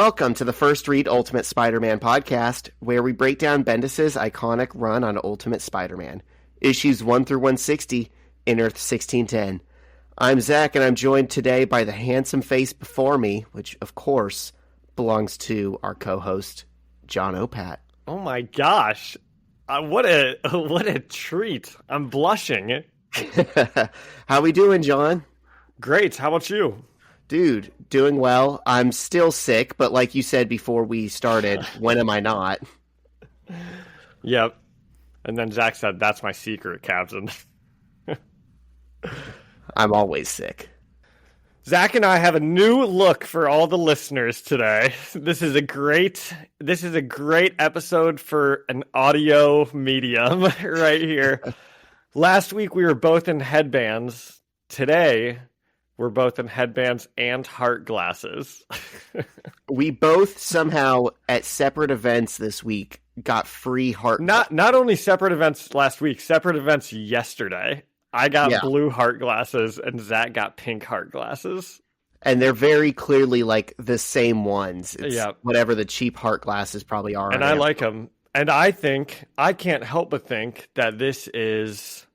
Welcome to the First Read Ultimate Spider-Man podcast, where we break down Bendis' iconic run on Ultimate Spider-Man, issues 1 through 160 in Earth 1610. I'm Zach, and I'm joined today by the handsome face before me, which, of course, belongs to our co-host, John Opat. Oh my gosh. What a treat. I'm blushing. How we doing, John? Great. How about you? Dude, doing well. I'm still sick, but like you said before we started, when am I not? Yep. And then Zach said, that's my secret, Captain. I'm always sick. Zach and I have a new look for all the listeners today. This is a great episode for an audio medium right here. Last week we were both in headbands. Today we're both in headbands and heart glasses. We both somehow at separate events this week got free heart. Not only separate events last week, separate events yesterday. I got blue heart glasses and Zach got pink heart glasses. And they're very clearly like the same ones. It's whatever the cheap heart glasses probably are. And I like them. And I can't help but think that this is,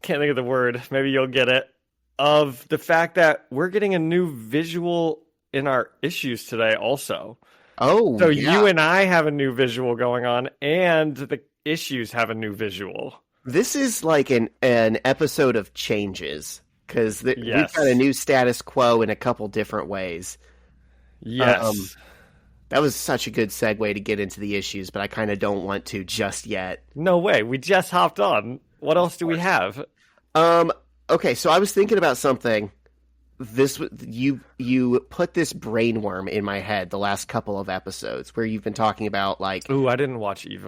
can't think of the word, maybe you'll get it, of the fact that we're getting a new visual in our issues today also. Oh, so you and I have a new visual going on and the issues have a new visual. This is like an episode of changes, because we've got a new status quo in a couple different ways. Yes. That was such a good segue to get into the issues, but I kind of don't want to just yet. No way. We just hopped on. What else do we have? Okay, so I was thinking about something. You put this brainworm in my head the last couple of episodes where you've been talking about like... Ooh, I didn't watch Eve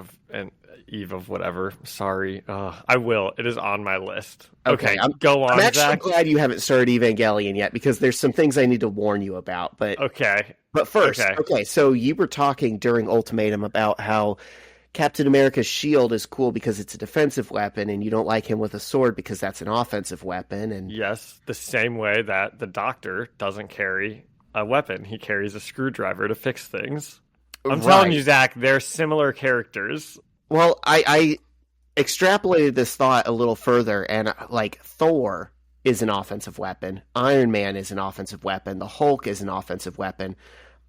of whatever. Sorry. I will. It is on my list. Okay, go on, I'm actually Zach. glad you haven't started Evangelion yet, because there's some things I need to warn you about. But first, so you were talking during Ultimatum about how Captain America's shield is cool because it's a defensive weapon, and you don't like him with a sword because that's an offensive weapon. And yes, the same way that the Doctor doesn't carry a weapon. He carries a screwdriver to fix things. I'm telling you, Zach, they're similar characters. Well, I extrapolated this thought a little further, and like Thor is an offensive weapon, Iron Man is an offensive weapon, the Hulk is an offensive weapon.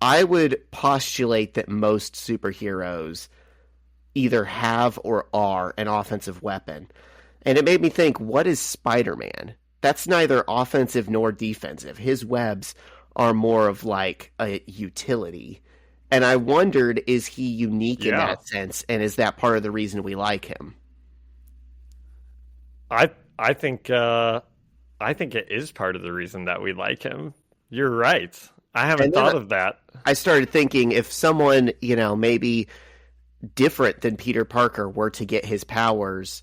I would postulate that most superheroes either have or are an offensive weapon. And it made me think, what is Spider-Man? That's neither offensive nor defensive. His webs are more of like a utility. And I wondered, is he unique in that sense? And is that part of the reason we like him? I think it is part of the reason that we like him. You're right. I haven't thought of that. I started thinking, if someone, maybe different than Peter Parker were to get his powers,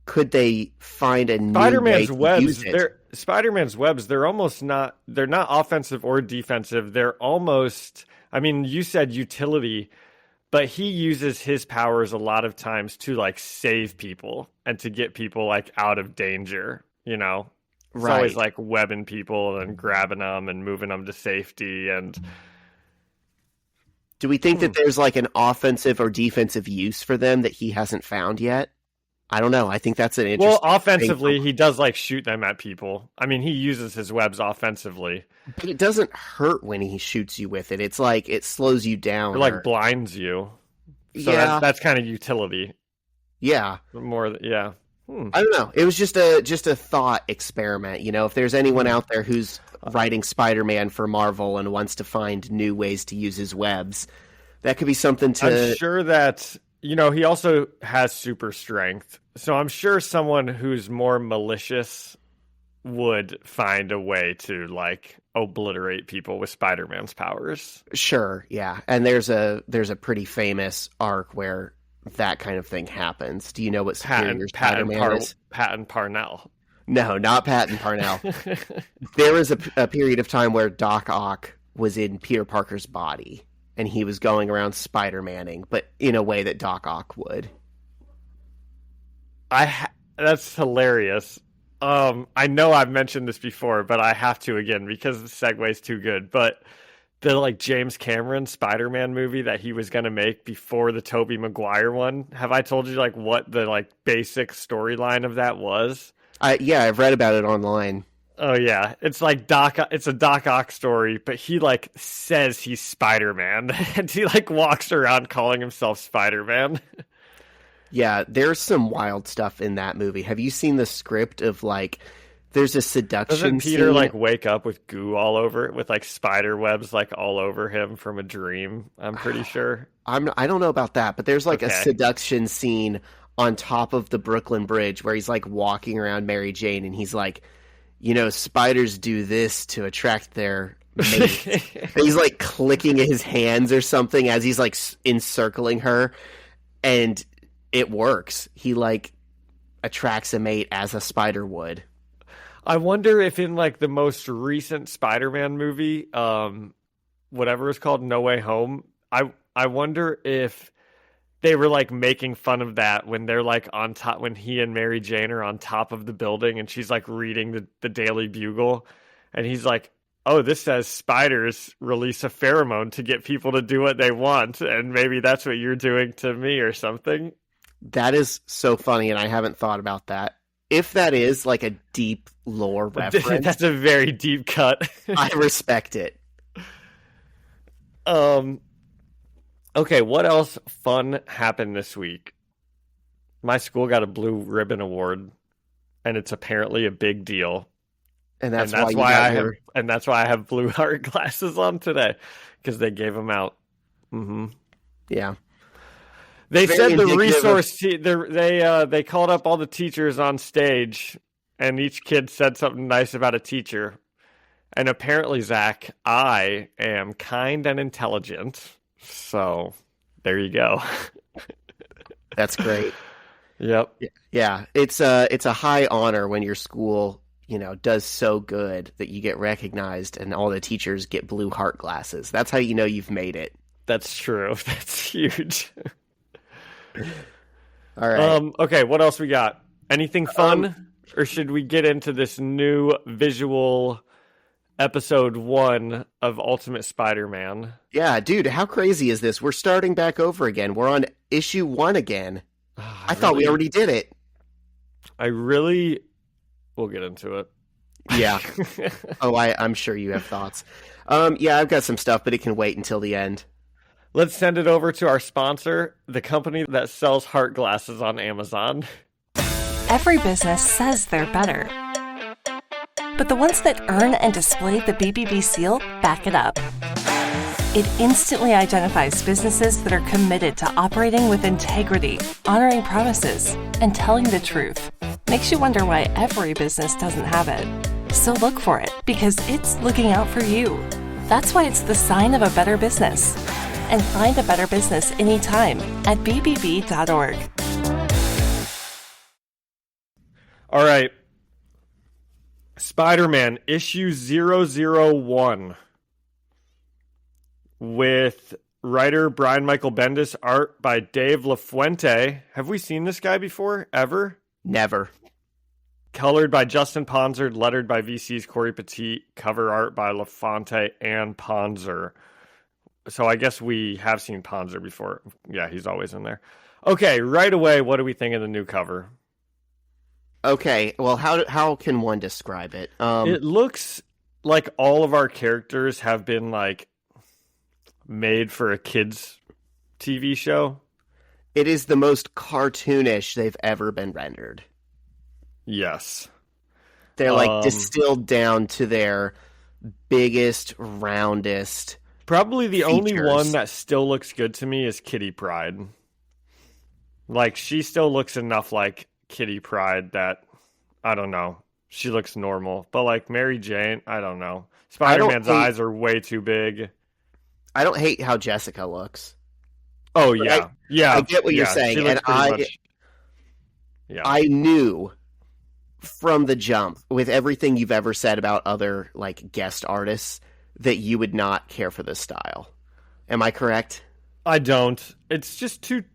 could they find a new way to use it? Spider-Man's webs, they're not offensive or defensive. They're almost, I mean, you said utility, but he uses his powers a lot of times to like save people and to get people like out of danger, It's always like webbing people and grabbing them and moving them to safety. And do we think that there's like an offensive or defensive use for them that he hasn't found yet? I don't know. I think that's an interesting offensively, he does like shoot them at people. I mean, he uses his webs offensively. But it doesn't hurt when he shoots you with it. It's like it slows you down. It like blinds you. So that's kind of utility. Yeah. More, yeah. I don't know. It was just a thought experiment. If there's anyone out there who's writing Spider-Man for Marvel and wants to find new ways to use his webs, that could be something to... I'm sure that... he also has super strength. So I'm sure someone who's more malicious would find a way to, like, obliterate people with Spider-Man's powers. Sure, yeah. And there's a pretty famous arc where that kind of thing happens. Do you know what Superior Spider-Man is? Patton Parnell. No, not Patton Parnell. There was a period of time where Doc Ock was in Peter Parker's body, and he was going around Spider-Manning, but in a way that Doc Ock would. That's hilarious. I know I've mentioned this before, but I have to again because the segue's too good. But the like James Cameron Spider-Man movie that he was gonna make before the Tobey Maguire one. Have I told you like what the like basic storyline of that was? Yeah, I've read about it online. Oh yeah, it's like It's a Doc Ock story, but he like says he's Spider-Man, and he like walks around calling himself Spider-Man. Yeah, there's some wild stuff in that movie. Have you seen the script of like there's a Doesn't seduction Peter scene? like wake up with goo all over, with like spider webs like all over him from a dream? I'm pretty sure. I don't know about that, but there's like a Okay. seduction scene on top of the Brooklyn Bridge where he's like walking around Mary Jane and he's like, spiders do this to attract their mate. And he's like clicking his hands or something as he's like encircling her, and it works. He like attracts a mate as a spider would. I wonder if in like the most recent Spider-Man movie, whatever it's called, No Way Home, I wonder if they were like making fun of that when they're like on top, when he and Mary Jane are on top of the building and she's like reading the Daily Bugle, and he's like, oh, this says spiders release a pheromone to get people to do what they want, and maybe that's what you're doing to me or something. That is so funny, and I haven't thought about that. If that is like a deep lore reference, That's a very deep cut. I respect it. Okay, what else fun happened this week? My school got a blue ribbon award, and it's apparently a big deal. And And that's why that's you why got I have your and that's why I have blue heart glasses on today, because they gave them out. yeah. They Very said the indicative resource they called up all the teachers on stage, and each kid said something nice about a teacher. And apparently, Zach, I am kind and intelligent. So there you go. That's great. Yep. Yeah, it's a high honor when your school, does so good that you get recognized and all the teachers get blue heart glasses. That's how you know you've made it. That's true. That's huge. All right. Okay, what else we got? Anything fun? Or should we get into this new visual episode 1 of Ultimate Spider-Man? Yeah, dude, how crazy is this? We're starting back over again. We're on issue 1 again. I thought we already did it. We'll get into it. Yeah. Oh, I'm sure you have thoughts. Yeah, I've got some stuff, but it can wait until the end. Let's send it over to our sponsor, the company that sells heart glasses on Amazon. Every business says they're better. But the ones that earn and display the BBB seal back it up. It instantly identifies businesses that are committed to operating with integrity, honoring promises, and telling the truth. Makes you wonder why every business doesn't have it. So look for it, because it's looking out for you. That's why it's the sign of a better business. And find a better business anytime at bbb.org. All right. Spider-Man issue 001 with writer Brian Michael Bendis, art by Dave LaFuente. Have we seen this guy before? Ever? Never. Colored by Justin Ponzer, lettered by VC's Corey Petit, cover art by LaFuente and Ponzer. So I guess we have seen Ponzer before. Yeah, he's always in there. Okay, right away, what do we think of the new cover? Okay, well, how can one describe it? It looks like all of our characters have been like made for a kids TV show. It is the most cartoonish they've ever been rendered. Yes. They're like distilled down to their biggest, roundest. Probably the only features. one that still looks good to me is Kitty Pryde. Like, she still looks enough like Kitty Pryde that, I don't know, she looks normal. But like Mary Jane, I don't know. Spider-Man's eyes are way too big. I don't hate how Jessica looks. Oh, yeah. I get what you're saying, she looks and pretty much- yeah. I knew from the jump, with everything you've ever said about other like guest artists, that you would not care for this style. Am I correct? I don't. It's just too.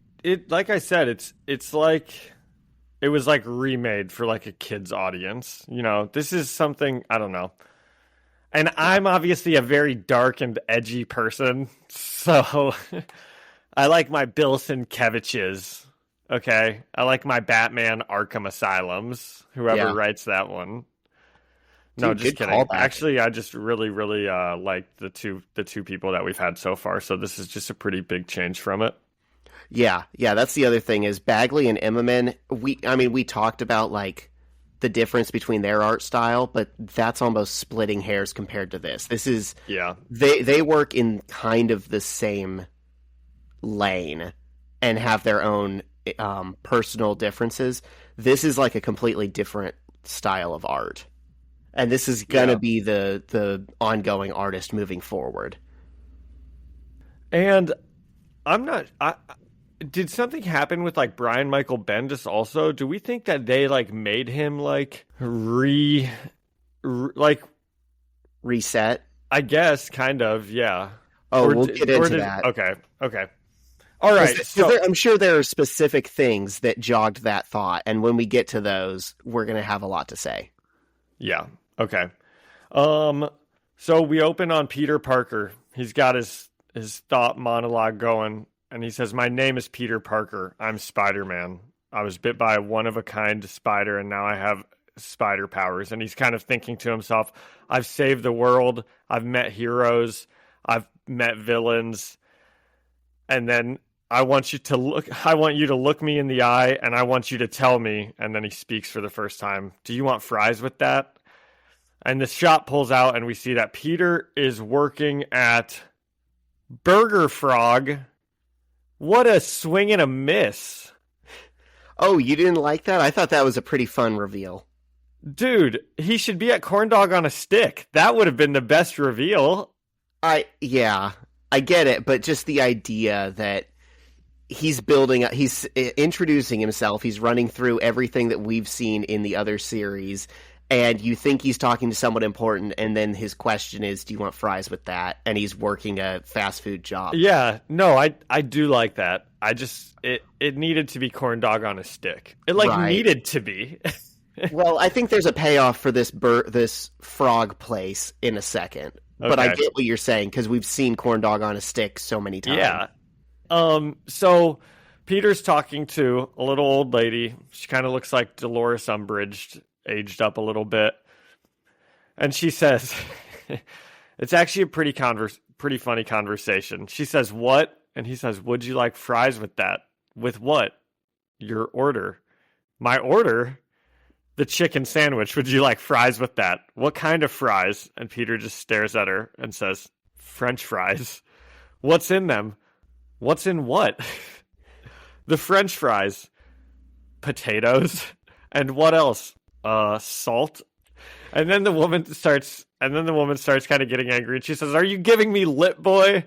Like I said, it's like it was like remade for like a kid's audience. This is something, I don't know. And I'm obviously a very dark and edgy person, so I like my Bill Sienkiewicz's. Okay, I like my Batman Arkham Asylums. Whoever Yeah. writes that one. No, Dude, just good kidding. callback. Actually, I just really, really like the two people that we've had so far. So this is just a pretty big change from it. Yeah, that's the other thing is Bagley and Immelman. We talked about like the difference between their art style, but that's almost splitting hairs compared to this. This is Yeah, they work in kind of the same lane and have their own personal differences. This is like a completely different style of art, and this is gonna Yeah. be the ongoing artist moving forward. and I'm not. Did something happen with like Brian Michael Bendis also? Do we think that they like made him like like Reset. I guess kind of, yeah. Oh, Or we'll d- get or into did- that. Okay, okay. All right. 'Cause So I'm sure there are specific things that jogged that thought, and when we get to those, we're going to have a lot to say. yeah, okay. So we open on Peter Parker. He's got his thought monologue going, and he says, "My name is Peter Parker. I'm Spider-Man. I was bit by a one-of-a-kind spider, and now I have spider powers." And he's kind of thinking to himself, "I've saved the world. I've met heroes. I've met villains. And then I want you to look me in the eye, and I want you to tell me." And then he speaks for the first time. "Do you want fries with that?" And the shot pulls out, and we see that Peter is working at Burger Frog. What a swing and a miss. Oh, you didn't like that? I thought that was a pretty fun reveal. Dude, he should be at Corn Dog on a Stick. That would have been the best reveal. Yeah, I get it, but just the idea that he's introducing himself, he's running through everything that we've seen in the other series, and you think he's talking to someone important, and then his question is, "Do you want fries with that?" And he's working a fast food job. Yeah, no, I do like that. I just it needed to be Corn Dog on a Stick. It Right. needed to be. Well, I think there's a payoff for this frog place in a second. But I Okay. get what you're saying, because we've seen Corn Dog on a Stick so many times. Yeah. So Peter's talking to a little old lady. She kind of looks like Dolores Umbridge, aged up a little bit. And she says, it's actually a pretty funny conversation. She says, "What?" And he says, "Would you like fries with that?" "With what?" "Your order." "My order?" "The chicken sandwich. Would you like fries with that?" "What kind of fries?" And Peter just stares at her and says, "French fries." "What's in them?" "What's in what?" "The French fries." "Potatoes." "And what else?" Salt." And then the woman starts kind of getting angry, and she says, "Are you giving me lip, boy?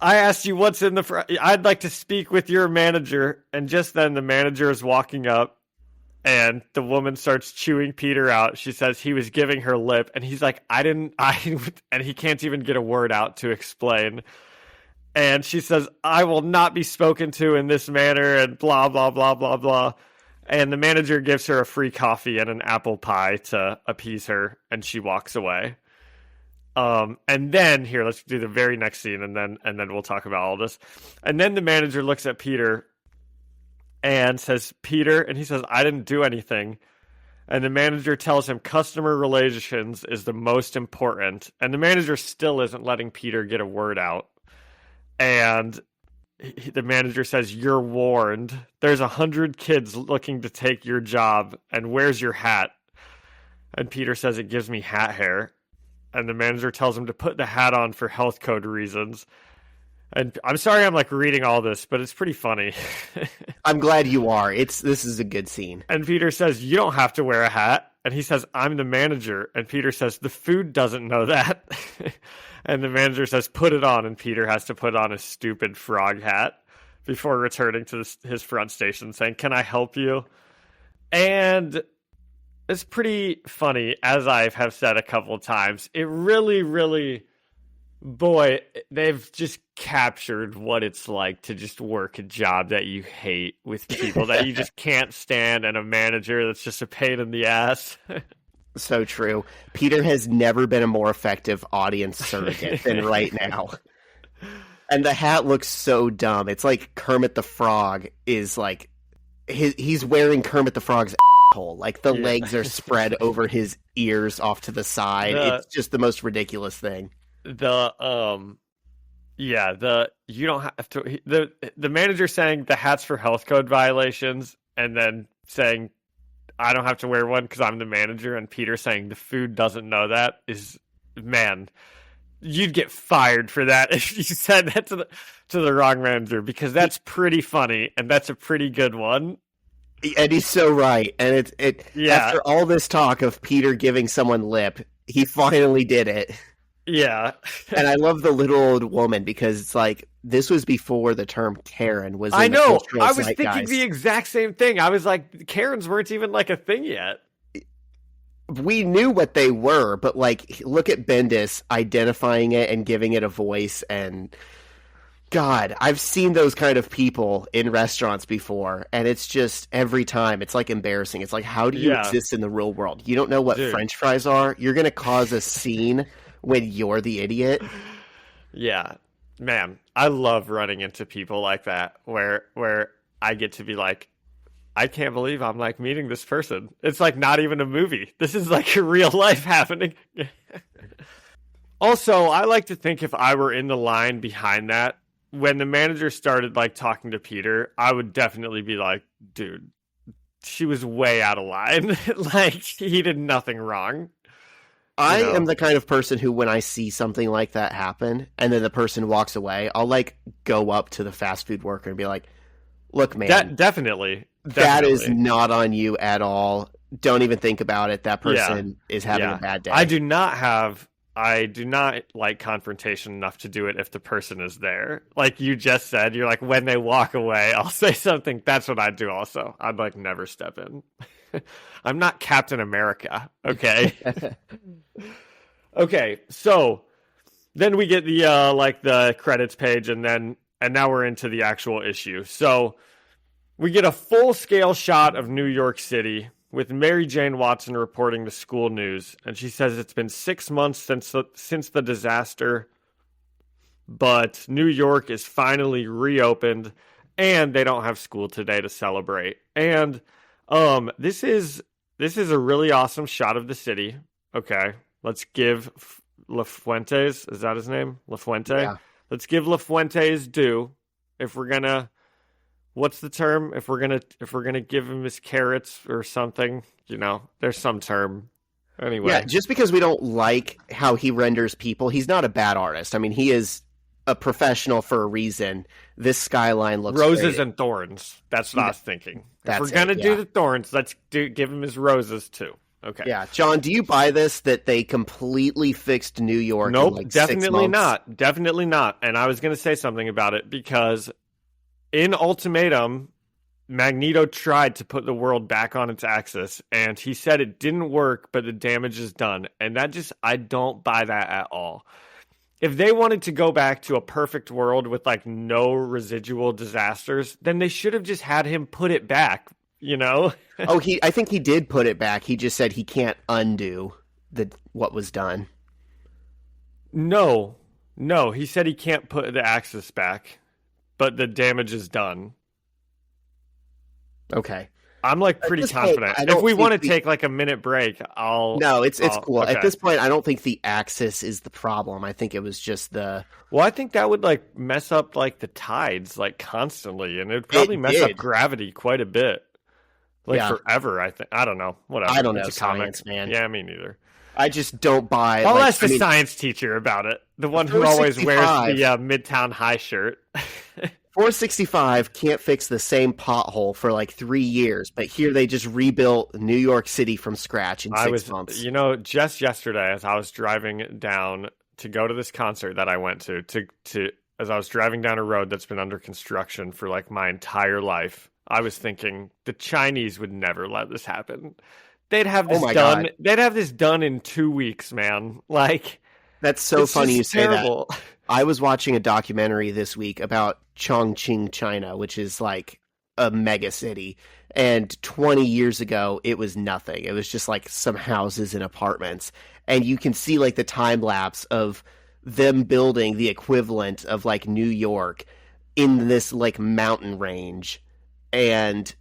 I asked you what's in the I'd like to speak with your manager." And just then the manager is walking up, and the woman starts chewing Peter out. She says he was giving her lip, and he's like, and he can't even get a word out to explain. And she says, "I will not be spoken to in this manner," and blah, blah, blah, blah, blah. And the manager gives her a free coffee and an apple pie to appease her, and she walks away. And then here, let's do the very next scene, and then we'll talk about all this. And then the manager looks at Peter and says, "Peter," and he says, "I didn't do anything." And the manager tells him customer relations is the most important. And the manager still isn't letting Peter get a word out. And the manager says, "You're warned. There's 100 kids looking to take your job. And where's your hat?" And Peter says, "It gives me hat hair." And the manager tells him to put the hat on for health code reasons. And I'm sorry I'm like reading all this, but it's pretty funny. I'm glad you are. This is a good scene. And Peter says, "You don't have to wear a hat." And he says, "I'm the manager." And Peter says, "The food doesn't know that." And the manager says, "Put it on." And Peter has to put on a stupid frog hat before returning to his front station saying, "Can I help you?" And it's pretty funny, as I have said a couple of times. It really, really, boy, they've just captured what it's like to just work a job that you hate with people that you just can't stand, and a manager that's just a pain in the ass. So true. Peter has never been a more effective audience surrogate than right now. And the hat looks so dumb. It's like Kermit the Frog is like he's wearing Kermit the Frog's asshole. Like the legs are spread over his ears off to the side. It's just the most ridiculous thing. You don't have to. The manager saying the hat's for health code violations, and then saying I don't have to wear one because I'm the manager, and Peter saying the food doesn't know that is, man, you'd get fired for that if you said that to the wrong manager, because that's pretty funny and that's a pretty good one. And he's so right. And after all this talk of Peter giving someone lip, he finally did it. Yeah. And I love the little old woman because it's like, this was before the term Karen was in I know. the I was thinking the exact same thing. I was like, Karens weren't even like a thing yet. We knew what they were, but like, look at Bendis identifying it and giving it a voice. And God, I've seen those kind of people in restaurants before, and it's just every time it's like embarrassing. It's like, how do you exist in the real world? You don't know what French fries are. You're going to cause a scene when you're the idiot. Yeah, man, I love running into people like that where I get to be like, I can't believe I'm like meeting this person. It's like not even a movie. This is like a real life happening. Also, I like to think if I were in the line behind that, when the manager started like talking to Peter, I would definitely be like, dude, she was way out of line. Like he did nothing wrong. I am the kind of person who, when I see something like that happen and then the person walks away, I'll like go up to the fast food worker and be like, look, man, definitely. That is not on you at all. Don't even think about it. That person is having a bad day. I do not like confrontation enough to do it if the person is there. Like you just said, you're like, when they walk away, I'll say something. That's what I'd do also. I'd like never step in. I'm not Captain America. Okay. Okay. So then we get the like the credits page, and now we're into the actual issue. So we get a full-scale shot of New York City with Mary Jane Watson reporting the school news, and she says it's been 6 months since the disaster, but New York is finally reopened, and they don't have school today to celebrate. And this is a really awesome shot of the city. Okay, let's give LaFuentes, is that his name? LaFuente? Yeah. Let's give LaFuente his due. If we're gonna, what's the term? If we're gonna give him his carrots or something, there's some term. Anyway. Yeah, just because we don't like how he renders people, he's not a bad artist. I mean, he is a professional for a reason. This skyline looks roses great. And thorns. That's what I was thinking. If we're going to do the thorns, let's give him his roses too. Okay. Yeah, John, do you buy this that they completely fixed New York? Nope, in like definitely 6 months? not. Definitely not. And I was going to say something about it because in Ultimatum, Magneto tried to put the world back on its axis, and he said it didn't work, but the damage is done. And I don't buy that at all. If they wanted to go back to a perfect world with like no residual disasters, then they should have just had him put it back, I think he did put it back. He just said he can't undo what was done. No, he said he can't put the axis back, but the damage is done. Okay. I'm like pretty confident. If we want to take like a minute break, it's cool. Okay. At this point, I don't think the axis is the problem. I think it was just the... Well, I think that would like mess up like the tides like constantly, and it would probably mess up gravity quite a bit. Forever, I think. I don't know. Whatever. I don't know it's a comic. science, man. Yeah, me neither. I just don't buy... I'll ask the science teacher about it. The one who always wears the Midtown High shirt. 465 can't fix the same pothole for like 3 years, but here they just rebuilt New York City from scratch in 6 months. Just yesterday as I was driving down to go to this concert that I went to as I was driving down a road that's been under construction for like my entire life, I was thinking the Chinese would never let this happen. They'd have this done. God. They'd have this done in 2 weeks, man. Like, that's so funny you say terrible. That. I was watching a documentary this week about Chongqing, China, which is like a mega city. And 20 years ago, it was nothing. It was just like some houses and apartments. And you can see like the time lapse of them building the equivalent of like New York in this like mountain range. And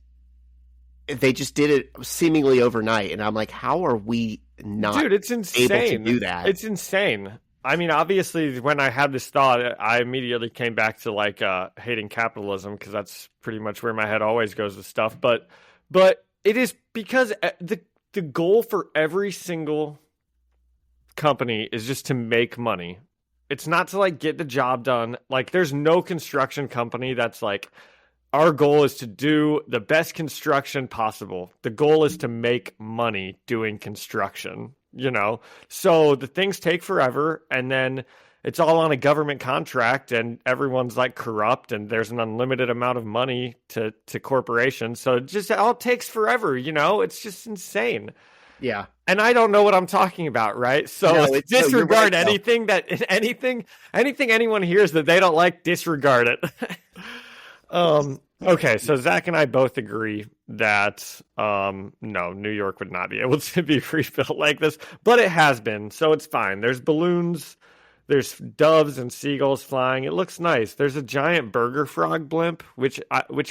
they just did it seemingly overnight. And I'm like, how are we not Dude, it's insane. able to do that? It's insane. I mean, obviously, when I had this thought, I immediately came back to like hating capitalism, because that's pretty much where my head always goes with stuff. But it is because the goal for every single company is just to make money. It's not to like get the job done. Like, there's no construction company that's like, our goal is to do the best construction possible. The goal is to make money doing construction. So the things take forever, and then it's all on a government contract, and everyone's like corrupt, and there's an unlimited amount of money to corporations. So it all takes forever. It's just insane. Yeah. And I don't know what I'm talking about, right? So disregard anything anyone hears that they don't like, disregard it. Okay, so Zach and I both agree that no, New York would not be able to be rebuilt like this, but it has been, so it's fine. There's balloons, there's doves and seagulls flying. It looks nice. There's a giant Burger Frog blimp, which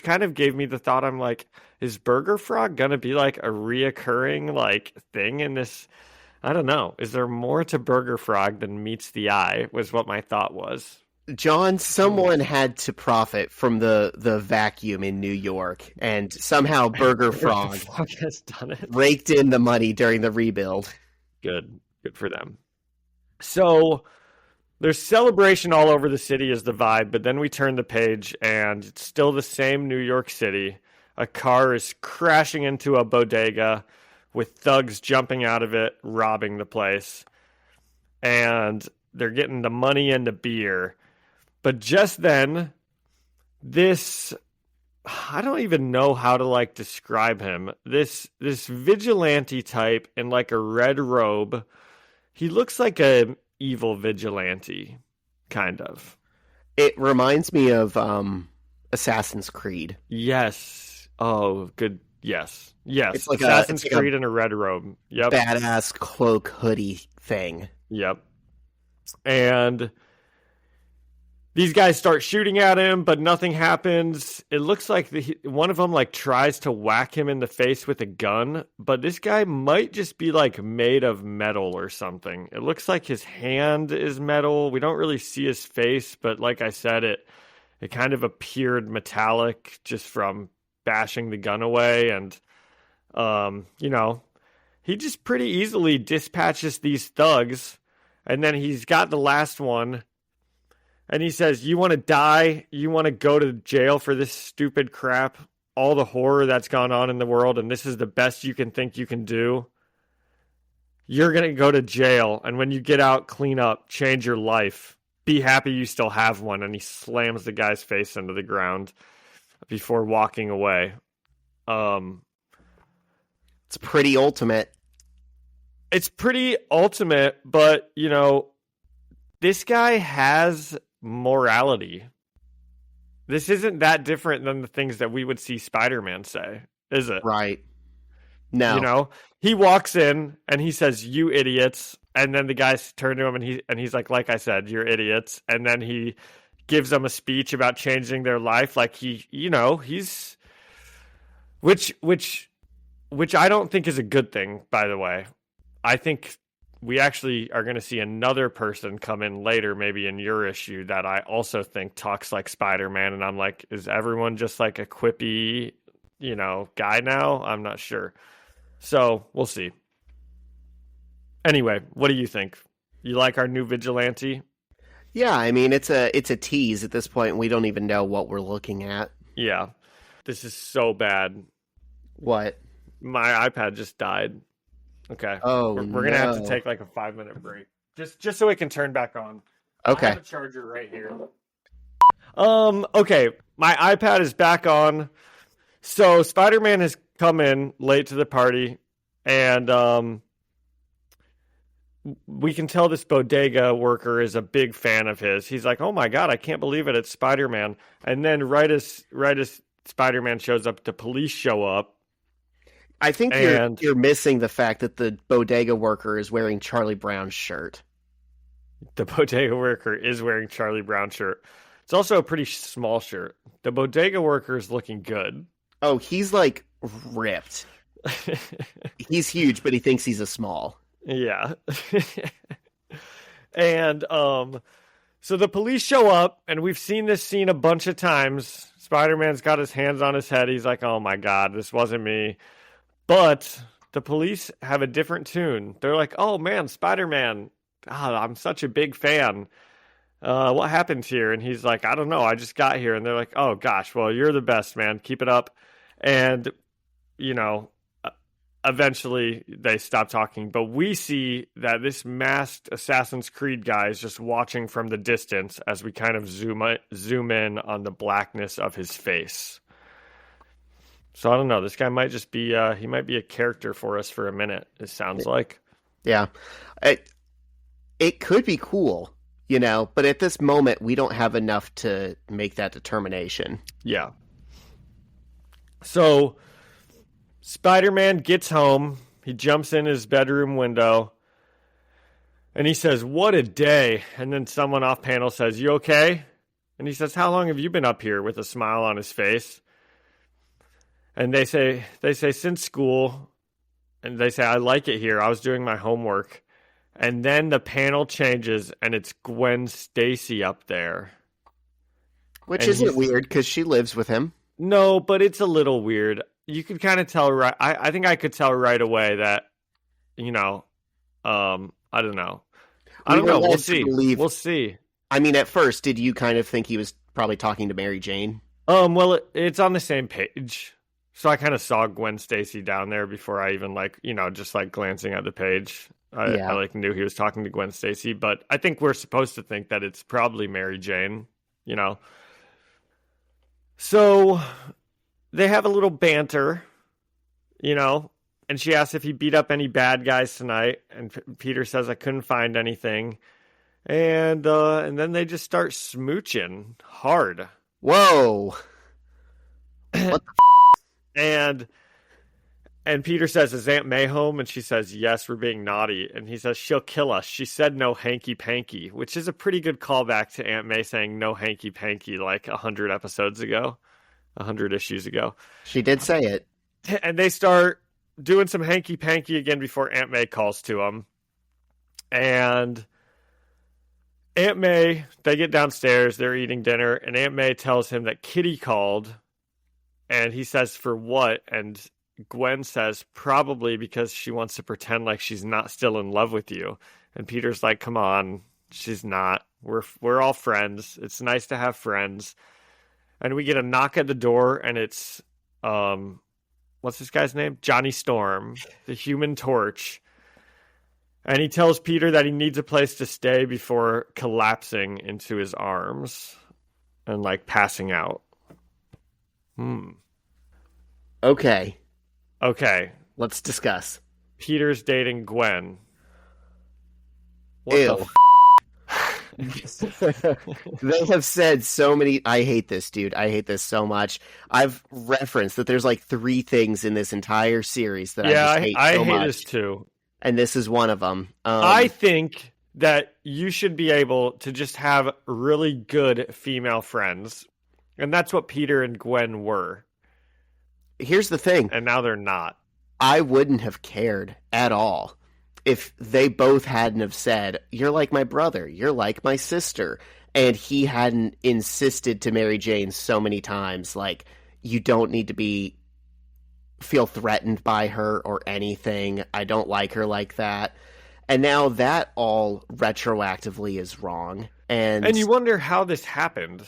kind of gave me the thought. I'm like, is Burger Frog gonna be like a reoccurring like thing in this? I don't know. Is there more to Burger Frog than meets the eye? Was what my thought was. John, someone had to profit from the vacuum in New York, and somehow Burger Frog has done it. Raked in the money during the rebuild. Good for them. So there's celebration all over the city is the vibe, but then we turn the page and it's still the same New York City. A car is crashing into a bodega with thugs jumping out of it, robbing the place. And they're getting the money and the beer. But just then, I don't even know how to like describe him. This vigilante type in like a red robe. He looks like a evil vigilante, kind of. It reminds me of Assassin's Creed. Yes. Oh, good. Yes. It's like Assassin's Creed in a red robe. Yep. Badass cloak hoodie thing. Yep. And these guys start shooting at him, but nothing happens. It looks like one of them like tries to whack him in the face with a gun, but this guy might just be like made of metal or something. It looks like his hand is metal. We don't really see his face, but like I said, it kind of appeared metallic just from bashing the gun away. And, he just pretty easily dispatches these thugs. And then he's got the last one. And he says, you want to die? You want to go to jail for this stupid crap? All the horror that's gone on in the world, and this is the best you can think you can do? You're going to go to jail, and when you get out, clean up, change your life. Be happy you still have one. And he slams the guy's face into the ground before walking away. It's pretty ultimate. It's pretty ultimate, but, this guy has morality. This isn't that different than the things that we would see Spider-Man say, is it? Right. No. He walks in and he says, "You idiots," and then the guys turn to him and he's like I said, "You're idiots," and then he gives them a speech about changing their life, like he's which I don't think is a good thing, by the way. I think we actually are going to see another person come in later, maybe in your issue, that I also think talks like Spider-Man. And I'm like, is everyone just like a quippy, guy now? I'm not sure. So we'll see. Anyway, what do you think? You like our new vigilante? Yeah, I mean, it's a tease at this point. We don't even know what we're looking at. Yeah. This is so bad. What? My iPad just died. Okay. Oh, we're gonna have to take like a 5-minute break, just so it can turn back on. Okay. I have a charger right here. Okay, my iPad is back on. So Spider-Man has come in late to the party, and we can tell this bodega worker is a big fan of his. He's like, "Oh my god, I can't believe it! It's Spider-Man!" And then right as Spider-Man shows up, the police show up. I think And- you're missing the fact that the bodega worker is wearing Charlie Brown's shirt. The bodega worker is wearing Charlie Brown's shirt. It's also a pretty small shirt. The bodega worker is looking good. Oh, he's like ripped. He's huge, but he thinks he's a small. Yeah. And so the police show up, and we've seen this scene a bunch of times. Spider-Man's got his hands on his head. He's like, oh my God, this wasn't me. But the police have a different tune. They're like, oh man, Spider-Man, I'm such a big fan. What happened here? And he's like, I don't know. I just got here. And they're like, oh gosh, well, you're the best, man. Keep it up. And, eventually they stop talking. But we see that this masked Assassin's Creed guy is just watching from the distance as we kind of zoom in on the blackness of his face. So I don't know. This guy might just be, he might be a character for us for a minute, it sounds like. Yeah. It could be cool, but at this moment, we don't have enough to make that determination. Yeah. So Spider-Man gets home. He jumps in his bedroom window. And he says, what a day. And then someone off panel says, you okay? And he says, how long have you been up here, with a smile on his face? And they say, since school. And they say, I like it here. I was doing my homework. And then the panel changes, and it's Gwen Stacy up there. Which isn't weird, because she lives with him. No, but it's a little weird. You could kind of tell, right? I think I could tell right away that, I don't know. I don't know. We'll see. We'll see. I mean, at first, did you kind of think he was probably talking to Mary Jane? Well, it's on the same page. So I kind of saw Gwen Stacy down there before I even just glancing at the page. I knew he was talking to Gwen Stacy, but I think we're supposed to think that it's probably Mary Jane, So they have a little banter, and she asks if he beat up any bad guys tonight, and Peter says, I couldn't find anything. And then they just start smooching hard. Whoa. What the And Peter says, is Aunt May home? And she says, yes, we're being naughty. And he says, she'll kill us. She said no hanky-panky, which is a pretty good callback to Aunt May saying no hanky-panky 100 episodes ago, 100 issues ago. She did say it. And they start doing some hanky-panky again before Aunt May calls to them. And Aunt May, they get downstairs, they're eating dinner, and Aunt May tells him that Kitty called. And he says, for what? And Gwen says, probably because she wants to pretend like she's not still in love with you. And Peter's like, come on, she's not. We're all friends. It's nice to have friends. And we get a knock at the door, and it's, what's this guy's name? Johnny Storm, the Human Torch. And he tells Peter that he needs a place to stay before collapsing into his arms and passing out. Okay. Let's discuss. Peter's dating Gwen. What Ew. They have said so many. I hate this, dude. I hate this so much. I've referenced that there's 3 things in this entire series that I just hate so much. I hate this too. And this is one of them. I think that you should be able to just have really good female friends. And that's what Peter and Gwen were. Here's the thing. And now they're not. I wouldn't have cared at all if they both hadn't have said, you're like my brother, you're like my sister. And he hadn't insisted to Mary Jane so many times, you don't need to feel threatened by her or anything. I don't like her like that. And now that all retroactively is wrong. And you wonder how this happened.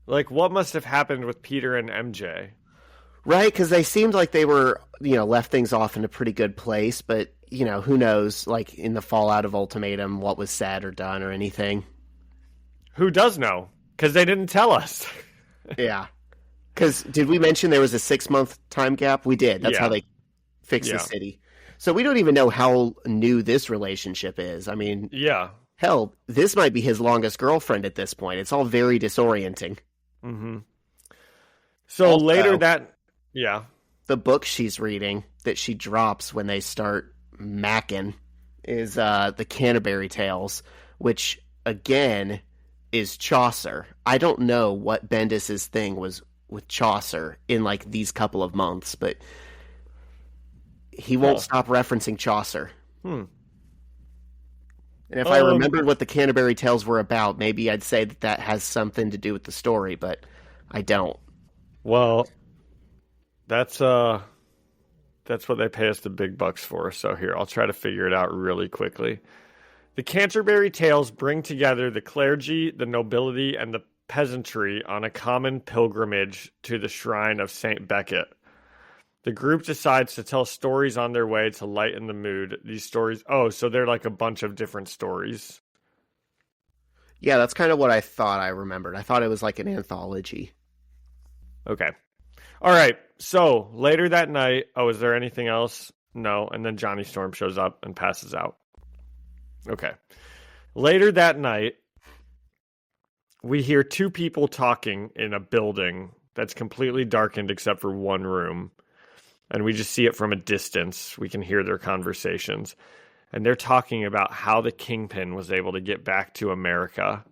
What must have happened with Peter and MJ? Right, because they seemed like they were, left things off in a pretty good place. But, who knows, in the fallout of Ultimatum, what was said or done or anything. Who does know? Because they didn't tell us. Yeah. Because did we mention there was a 6-month time gap? We did. That's how they fixed the city. So we don't even know how new this relationship is. I mean, hell, this might be his longest girlfriend at this point. It's all very disorienting. Mm-hmm. So Also, later yeah. the book she's reading that she drops when they start macking is the Canterbury Tales, which again is Chaucer. I don't know what Bendis's thing was with Chaucer in like these couple of months, but he won't stop referencing Chaucer. And if I remembered what the Canterbury Tales were about, maybe I'd say that that has something to do with the story, but I don't. Well, that's what they pay us the big bucks for. So here, I'll try to figure it out really quickly. The Canterbury Tales bring together the clergy, the nobility, and the peasantry on a common pilgrimage to the shrine of St. Becket. The group decides to tell stories on their way to lighten the mood. These stories... Oh, so they're like a bunch of different stories. Yeah, that's kind of what I thought I remembered. I thought it was like an anthology. Okay. All right. So later that night... Oh, is there anything else? No. And then Johnny Storm shows up and passes out. Okay. Later that night, we hear two people talking in a building that's completely darkened except for one room. And we just see it from a distance. We can hear their conversations. And they're talking about how the Kingpin was able to get back to America.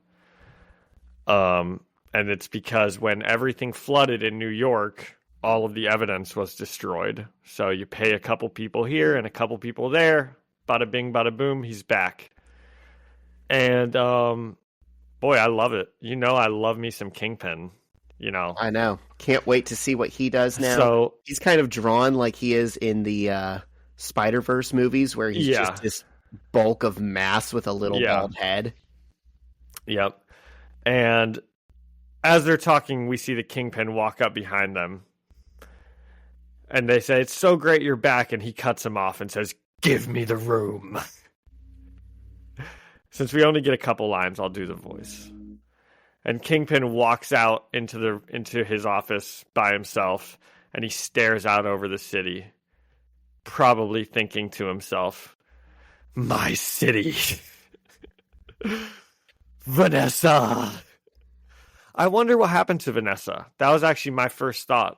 And it's because when everything flooded in New York, all of the evidence was destroyed. So you pay a couple people here and a couple people there. Bada bing, bada boom, he's back. And, boy, I love it. You know I love me some Kingpin. You know, I know. Can't wait to see what he does now. So he's kind of drawn like he is in the Spider-Verse movies, where he's just this bulk of mass with a little bald head. Yep. And as they're talking, we see the Kingpin walk up behind them. And they say, "It's so great you're back." And he cuts him off and says, "Give me the room." Since we only get a couple lines, I'll do the voice. And Kingpin walks out into his office by himself, and he stares out over the city, probably thinking to himself, "My city. Vanessa." I wonder what happened to Vanessa. That was actually my first thought.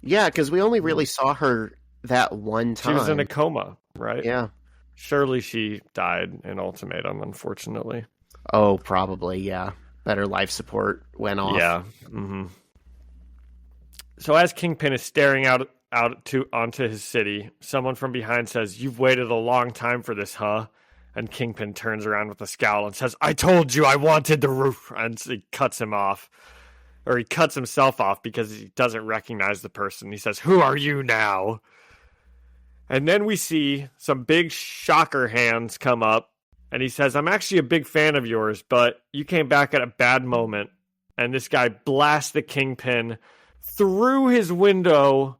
Yeah, because we only really saw her that one time. She was in a coma, right? Yeah. Surely she died in Ultimatum, unfortunately. Oh, probably, yeah. Better life support went off. Yeah. Mm-hmm. So as Kingpin is staring out onto his city, someone from behind says, "You've waited a long time for this, huh?" And Kingpin turns around with a scowl and says, "I told you I wanted the roof." And so he cuts him off. Or he cuts himself off because he doesn't recognize the person. He says, "Who are you now?" And then we see some big shocker hands come up. And he says, "I'm actually a big fan of yours, but you came back at a bad moment." And this guy blasts the Kingpin through his window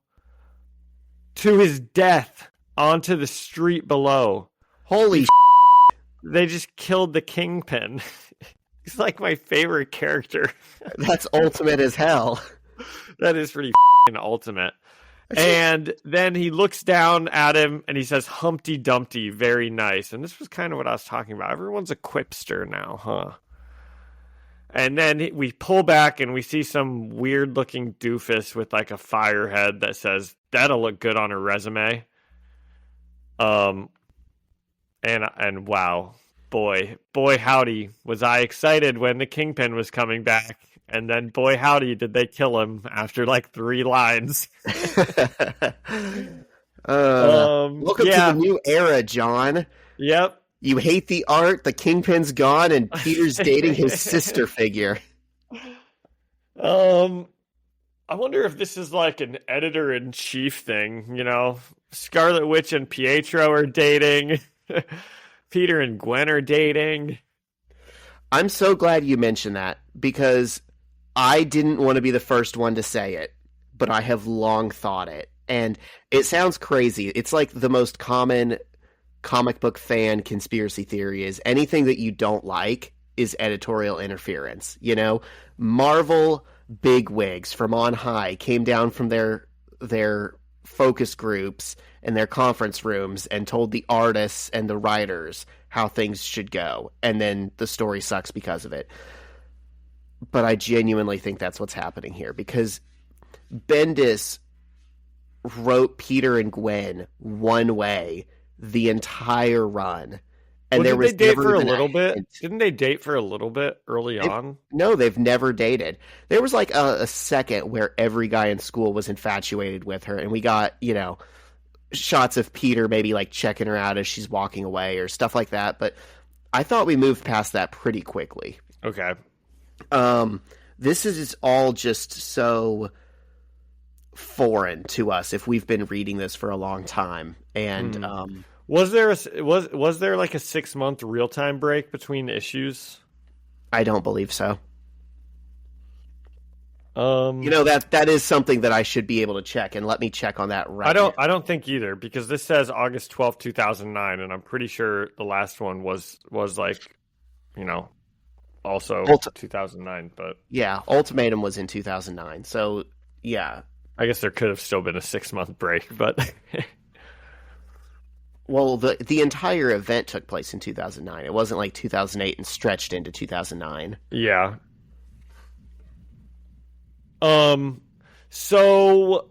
to his death onto the street below. Holy They just killed the Kingpin. He's like my favorite character. That's ultimate as hell. That is pretty ultimate. And then he looks down at him and he says, "Humpty Dumpty, very nice." And this was kind of what I was talking about. Everyone's a quipster now, huh? And then we pull back and we see some weird looking doofus with like a fire head that says, "That'll look good on a resume." And wow, boy howdy, was I excited when the Kingpin was coming back. And then, boy, howdy, did they kill him after like 3 lines. Welcome to the new era, John. Yep. You hate the art, the Kingpin's gone, and Peter's dating his sister figure. I wonder if this is like an editor-in-chief thing, you know? Scarlet Witch and Pietro are dating. Peter and Gwen are dating. I'm so glad you mentioned that, because I didn't want to be the first one to say it, but I have long thought it. And it sounds crazy. It's like the most common comic book fan conspiracy theory is anything that you don't like is editorial interference. You know, Marvel bigwigs from on high came down from their focus groups and their conference rooms and told the artists and the writers how things should go. And then the story sucks because of it. But I genuinely think that's what's happening here, because Bendis wrote Peter and Gwen one way the entire run. And Well, there did was they date never for a even little bit? hint. Didn't they date for a little bit early on? No, they've never dated. There was like a second where every guy in school was infatuated with her, and we got, shots of Peter maybe like checking her out as she's walking away or stuff like that. But I thought we moved past that pretty quickly. Okay. This is all just so foreign to us if we've been reading this for a long time. And was there like a 6-month real time break between issues? I don't believe so. Um, that is something that I should be able to check, and let me check on that right now. I don't think either, because this says August 12th, 2009, and I'm pretty sure the last one was like, also 2009, but yeah, Ultimatum was in 2009. So, yeah. I guess there could have still been a 6-month break, but well, the entire event took place in 2009. It wasn't like 2008 and stretched into 2009. yeah. So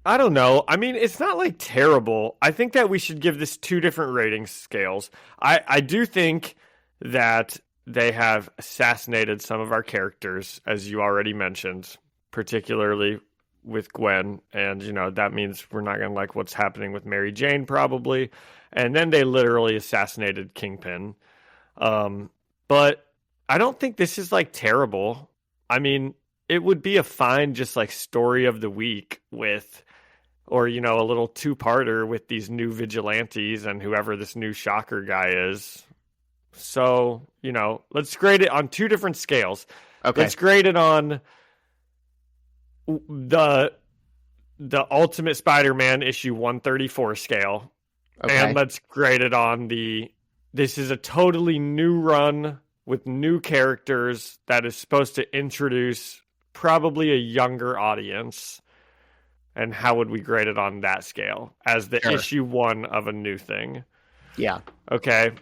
I don't know. I mean, it's not like terrible. I think that we should give this 2 different rating scales. I do think that they have assassinated some of our characters, as you already mentioned, particularly with Gwen. And, that means we're not going to like what's happening with Mary Jane, probably. And then they literally assassinated Kingpin. But I don't think this is like terrible. I mean, it would be a fine just like story of the week with, or, a little 2-parter with these new vigilantes and whoever this new Shocker guy is. So, let's grade it on 2 different scales. Okay. Let's grade it on the Ultimate Spider-Man issue 134 scale. Okay. And let's grade it on this is a totally new run with new characters that is supposed to introduce probably a younger audience. And how would we grade it on that scale as the issue 1 of a new thing? Yeah. Okay.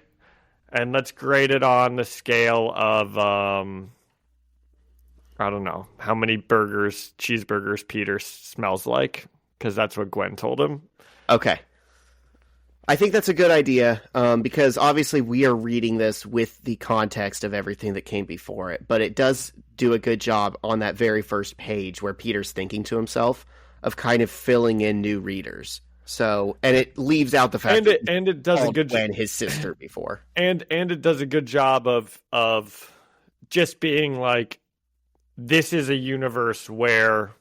And let's grade it on the scale of, I don't know, how many cheeseburgers Peter smells like, because that's what Gwen told him. Okay. I think that's a good idea, because obviously we are reading this with the context of everything that came before it, but it does do a good job on that very first page where Peter's thinking to himself of kind of filling in new readers. So, and it leaves out the fact that it does a good Gwen his sister before, and it does a good job of just being like, this is a universe where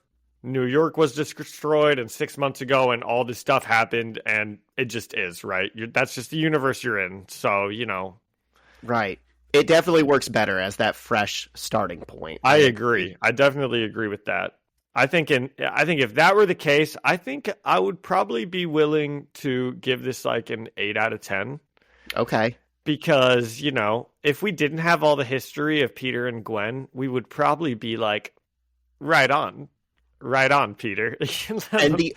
New York was destroyed and 6 months ago and all this stuff happened, and it just is, right? That's just the universe you're in. So, right. It definitely works better as that fresh starting point. I agree. I definitely agree with that. I think if that were the case, I think I would probably be willing to give this like an 8 out of 10. Okay. Because, if we didn't have all the history of Peter and Gwen, we would probably be like, right on, Peter. And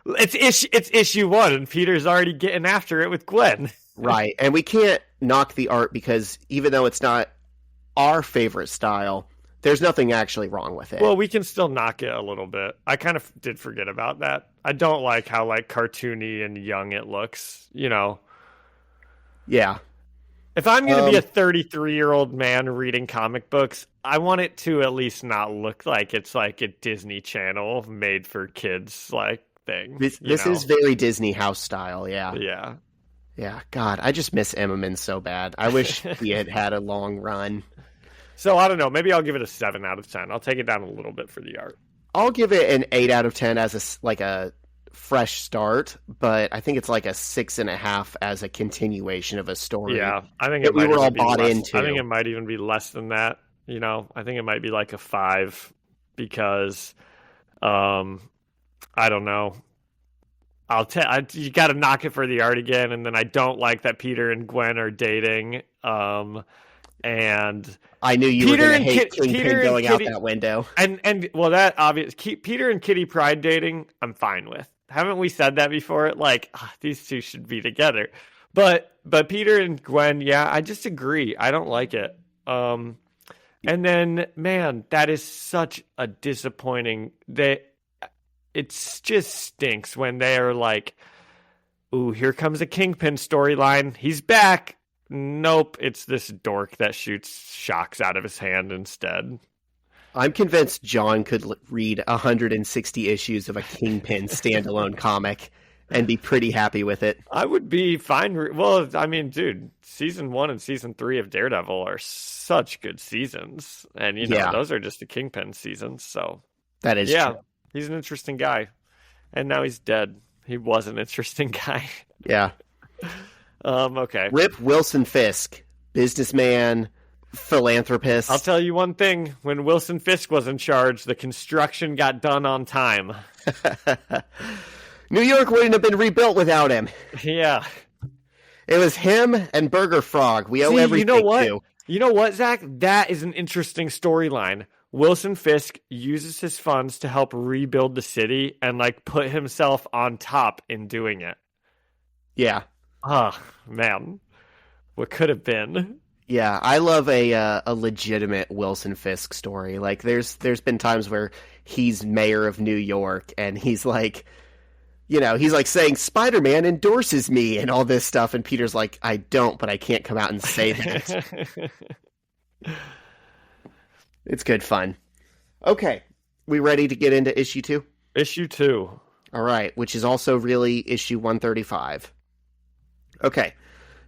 it's issue 1, and Peter's already getting after it with Gwen. Right. And we can't knock the art because even though it's not our favorite style, there's nothing actually wrong with it. Well, we can still knock it a little bit. I kind of did forget about that. I don't like how like cartoony and young it looks, Yeah. If I'm going to be a 33-year-old man reading comic books, I want it to at least not look like it's like a Disney Channel made for kids like thing. This is very Disney house style, yeah. Yeah. Yeah, God, I just miss Emmerman so bad. I wish he had had a long run. So, I don't know. Maybe I'll give it a 7 out of 10. I'll take it down a little bit for the art. I'll give it an 8 out of 10 as a fresh start, but I think it's like a 6.5 as a continuation of a story. Yeah, I think we were all bought into. I think it might even be less than that. I think it might be like a 5 because, I don't know. You got to knock it for the art again, and then I don't like that Peter and Gwen are dating. And I knew you were going to hate Kingpin going out that window. And well, that obvious. Peter and Kitty Pryde dating, I'm fine with. Haven't we said that before? Like, these two should be together. But Peter and Gwen, yeah, I just agree. I don't like it. And then, man, that is such a disappointing. It just stinks when they are like, "Ooh, here comes a Kingpin storyline. He's back." Nope, it's this dork that shoots shocks out of his hand instead. I'm convinced John could read 160 issues of a Kingpin standalone comic and be pretty happy with it. I would be fine. Well, I mean, dude, season 1 and season 3 of Daredevil are such good seasons, and those are just the Kingpin seasons. So that is true. He's an interesting guy, and now he's dead. He was an interesting guy. Yeah. Okay. Rip Wilson Fisk, businessman, philanthropist. I'll tell you one thing. When Wilson Fisk was in charge, the construction got done on time. New York wouldn't have been rebuilt without him. Yeah. It was him and Burger Frog. We owe everything to. You know what, Zach? That is an interesting storyline. Wilson Fisk uses his funds to help rebuild the city and put himself on top in doing it. Yeah. Oh, man. What could have been? Yeah, I love a legitimate Wilson Fisk story. There's been times where he's mayor of New York and he's he's saying Spider-Man endorses me and all this stuff, and Peter's like, I don't, but I can't come out and say that. It's good fun. Okay, we ready to get into issue 2? Issue 2. All right, which is also really issue 135. Okay,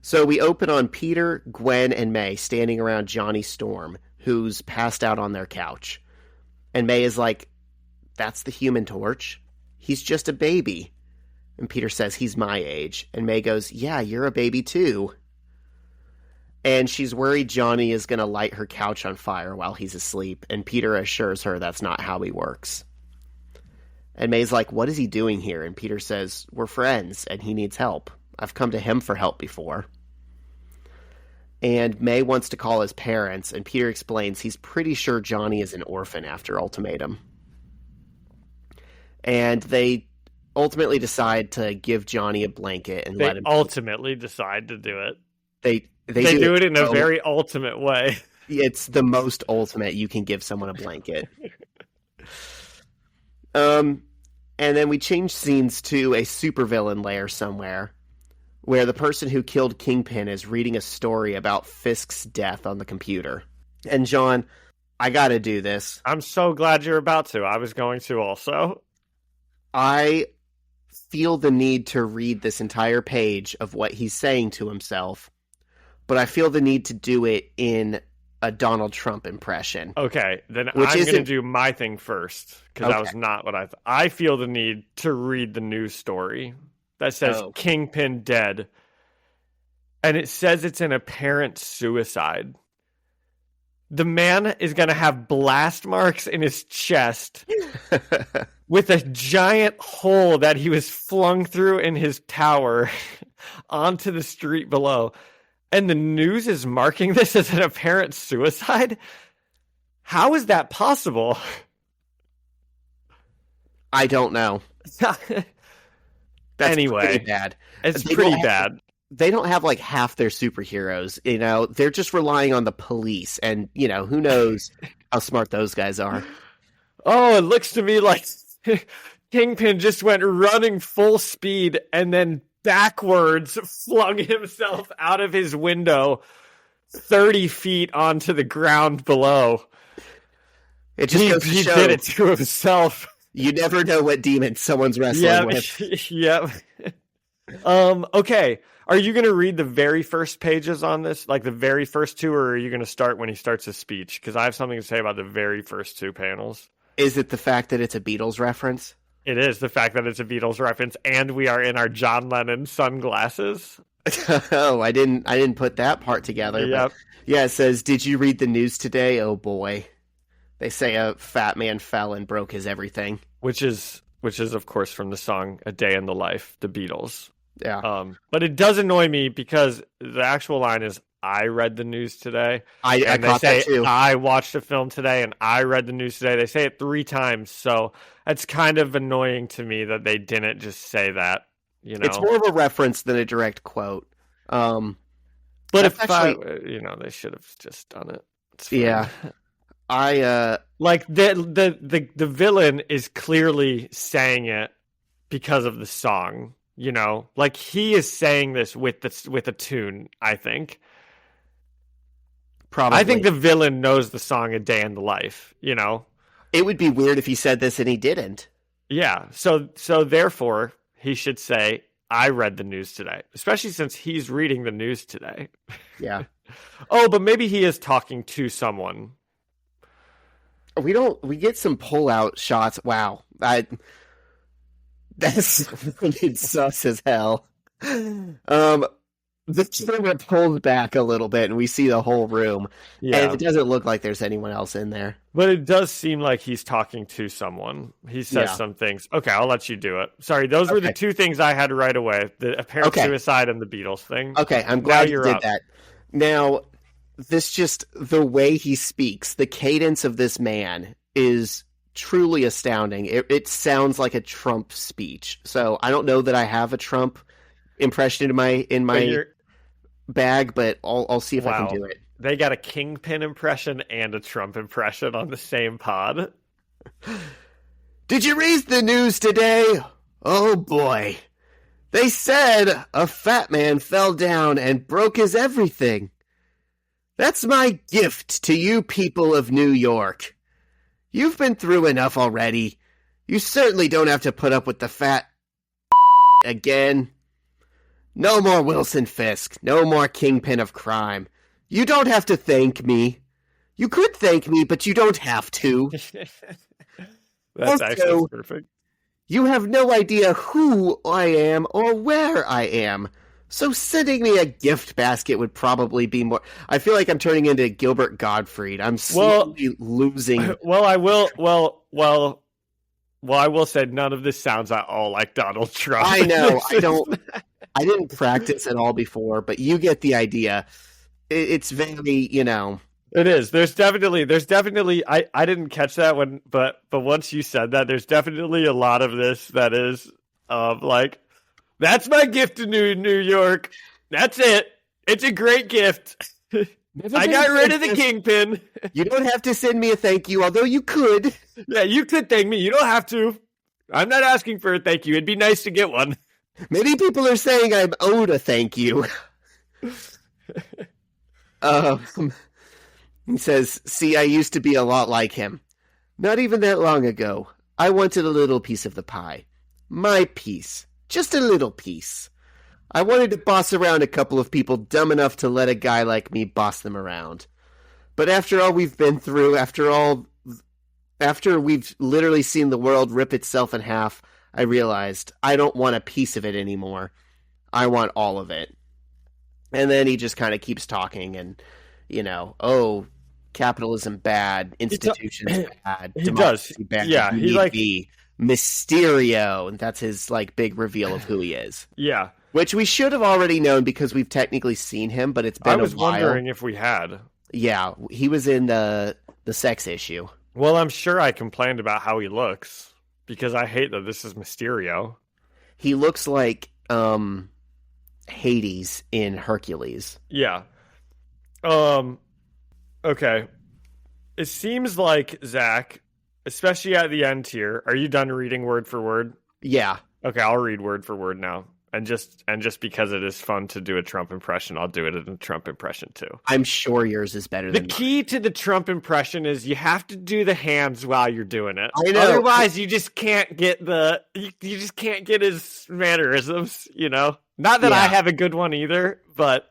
so we open on Peter, Gwen, and May standing around Johnny Storm, who's passed out on their couch. And May is like, that's the Human Torch. He's just a baby. And Peter says, he's my age. And May goes, yeah, you're a baby too. And she's worried Johnny is going to light her couch on fire while he's asleep. And Peter assures her that's not how he works. And May's like, what is he doing here? And Peter says, we're friends and he needs help. I've come to him for help before. And May wants to call his parents, and Peter explains he's pretty sure Johnny is an orphan after Ultimatum. And they ultimately decide to give Johnny a blanket and let him... ultimately decide to do it. They do it in a very ultimate way. It's the most ultimate you can give someone a blanket. And then we change scenes to a supervillain lair somewhere, where the person who killed Kingpin is reading a story about Fisk's death on the computer. And John, I gotta do this. I'm so glad you're about to. I was going to also. I feel the need to read this entire page of what he's saying to himself, but I feel the need to do it in a Donald Trump impression. Okay, then I'm going to do my thing first, because that was not what I thought. I feel the need to read the news story that says Kingpin dead, and it says it's an apparent suicide. The man is going to have blast marks in his chest with a giant hole that he was flung through in his tower onto the street below. And the news is marking this as an apparent suicide? How is that possible? I don't know. That's anyway, pretty bad. It's pretty bad. They don't have half their superheroes, they're just relying on the police, and who knows how smart those guys are. Oh, it looks to me like Kingpin just went running full speed and then backwards flung himself out of his window 30 feet onto the ground below. It just goes to show, did it to himself. You never know what demon someone's wrestling with. Yep. Okay. Are you going to read the very first pages on this? The very first two, or are you going to start when he starts his speech? Because I have something to say about the very first two panels. Is it the fact that it's a Beatles reference? It is the fact that it's a Beatles reference, and we are in our John Lennon sunglasses. Oh, I didn't put that part together. Yep. Yeah, it says, did you read the news today? Oh boy. They say a fat man fell and broke his everything. Which is of course from the song A Day in the Life, the Beatles. Yeah. But it does annoy me because the actual line is, I read the news today. I caught that too. I watched a film today and I read the news today. They say it 3 times, so it's kind of annoying to me that they didn't just say that. It's more of a reference than a direct quote. But if actually, they should have just done it. Yeah. Like the villain is clearly saying it because of the song, you know? Like he is saying this with a tune, I think. Probably. I think the villain knows the song A Day in the Life, you know? It would be weird if he said this and he didn't. Yeah. So therefore he should say, I read the news today, especially since he's reading the news today. Yeah. Oh, but maybe he is talking to someone. We get some pull-out shots. Wow. That's fucking sus as hell. The camera pulls back a little bit and we see the whole room. Yeah. And it doesn't look like there's anyone else in there. But it does seem like he's talking to someone. He says some things. Okay, I'll let you do it. Sorry, those were the two things I had right away. The apparent suicide and the Beatles thing. Okay, I'm glad you did that. Now, the way he speaks, the cadence of this man is truly astounding. It sounds like a Trump speech. So I don't know that I have a Trump impression in my bag, but I'll see if I can do it. They got a Kingpin impression and a Trump impression on the same pod. Did you read the news today? Oh boy. They said a fat man fell down and broke his everything. That's my gift to you people of New York. You've been through enough already. You certainly don't have to put up with the fat again. No more Wilson Fisk. No more Kingpin of crime. You don't have to thank me. You could thank me, but you don't have to. That's actually perfect. You have no idea who I am or where I am. So sending me a gift basket would probably be more... I feel like I'm turning into Gilbert Gottfried. I'm slowly losing... I will say none of this sounds at all like Donald Trump. I know. I didn't practice at all before, but you get the idea. It's very, you know... It is. There's definitely. I didn't catch that when, but once you said that, there's definitely a lot of this that is, like, that's my gift to New York. That's it. It's a great gift. I got rid of the Kingpin. You don't have to send me a thank you, although you could. Yeah, you could thank me. You don't have to. I'm not asking for a thank you. It'd be nice to get one. Maybe people are saying I'm owed a thank you. He says, see, I used to be a lot like him. Not even that long ago. I wanted a little piece of the pie. My piece. Just a little piece. I wanted to boss around a couple of people dumb enough to let a guy like me boss them around. But after all we've been through, after we've literally seen the world rip itself in half, I realized I don't want a piece of it anymore. I want all of it. And then he just kind of keeps talking and, you know, capitalism bad, institutions bad, democracy bad. Yeah, he like Mysterio, and that's his like big reveal of who he is. Yeah, which we should have already known because we've technically seen him, but it's been a while. I was wondering if we had. Yeah, he was in the sex issue. Well, I'm sure I complained about how he looks because I hate that this is Mysterio. He looks like Hades in Hercules. Yeah. Okay. It seems like, Zach, especially at the end here, are you done reading word for word? Yeah. Okay, I'll read word for word now. And just because it is fun to do a Trump impression, I'll do it in a Trump impression too. I'm sure yours is better than mine. The key to the Trump impression is you have to do the hands while you're doing it. I know. Otherwise, you just can't get you just can't get his mannerisms, you know? Not that I have a good one either, but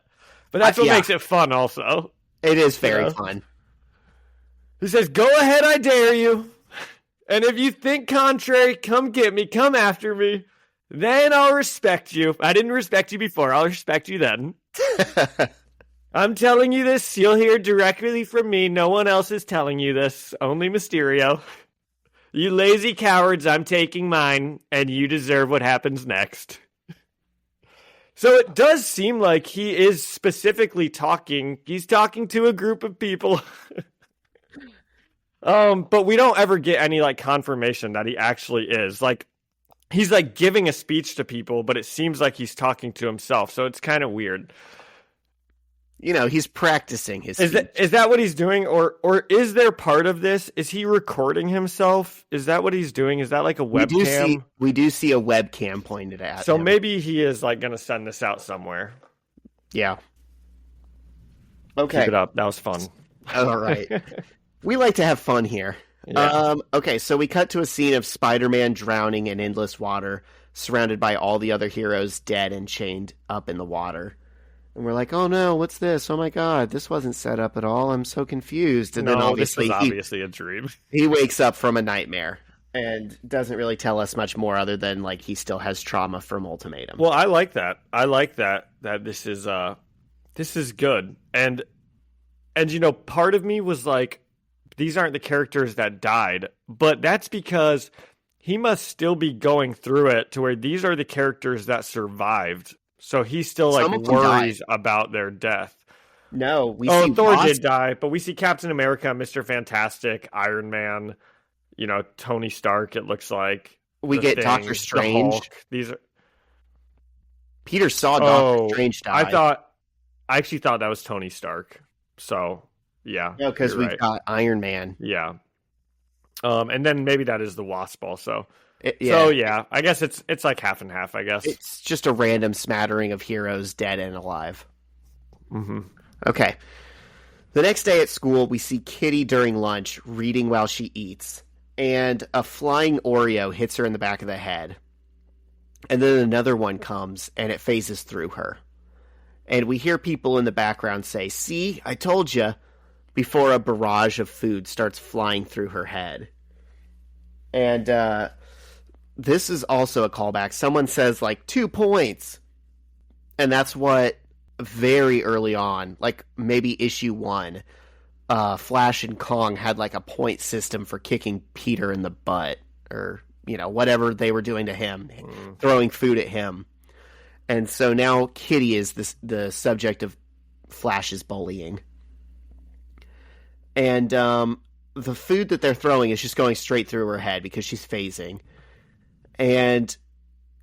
that's what makes it fun also. It is very fun. He says, go ahead, I dare you. And if you think contrary, come get me, come after me. Then I'll respect you. I didn't respect you before. I'll respect you then. I'm telling you this. You'll hear directly from me. No one else is telling you this. Only Mysterio. You lazy cowards, I'm taking mine, and you deserve what happens next. So it does seem like he is specifically talking. He's talking to a group of people. But we don't ever get any like confirmation that he actually is. Like he's like giving a speech to people, but it seems like he's talking to himself. So it's kind of weird. he's practicing his Is that what he's doing, or is there part of this? Is he recording himself? Is that what he's doing? Is that like a webcam? We do see a webcam pointed at so him. Maybe he is like going to send this out somewhere. Yeah. Okay. Keep it up. That was fun. All right. We like to have fun here. Yeah. Okay, so we cut to a scene of Spider-Man drowning in endless water, surrounded by all the other heroes dead and chained up in the water. And we're like, oh no, what's this? Oh my god, this wasn't set up at all. I'm so confused. And then obviously, this was obviously a dream. He wakes up from a nightmare and doesn't really tell us much more other than like he still has trauma from Ultimatum. Well, I like that. I like that this is good. And part of me was like, these aren't the characters that died, but that's because he must still be going through it to where these are the characters that survived. So he still worries about their death. No, we see Thor did die, but we see Captain America, Mr. Fantastic, Iron Man, Tony Stark. It looks like we get Thing, Doctor Strange. These are Peter saw Doctor Strange die. I actually thought that was Tony Stark. So yeah, no, because we've got Iron Man. Yeah, and then maybe that is the Wasp also. Yeah. So yeah, I guess it's like half and half. I guess it's just a random smattering of heroes dead and alive. Mm-hmm. Okay. The next day at school, we see Kitty during lunch reading while she eats, and a flying Oreo hits her in the back of the head. And then another one comes, and it phases through her. And we hear people in the background say, "See, I told you," before a barrage of food starts flying through her head. And this is also a callback. Someone says, 2 points. And that's what very early on, like maybe issue 1, Flash and Kong had a point system for kicking Peter in the butt, or whatever they were doing to him, throwing food at him. And so now Kitty is the subject of Flash's bullying. And the food that they're throwing is just going straight through her head because she's phasing. And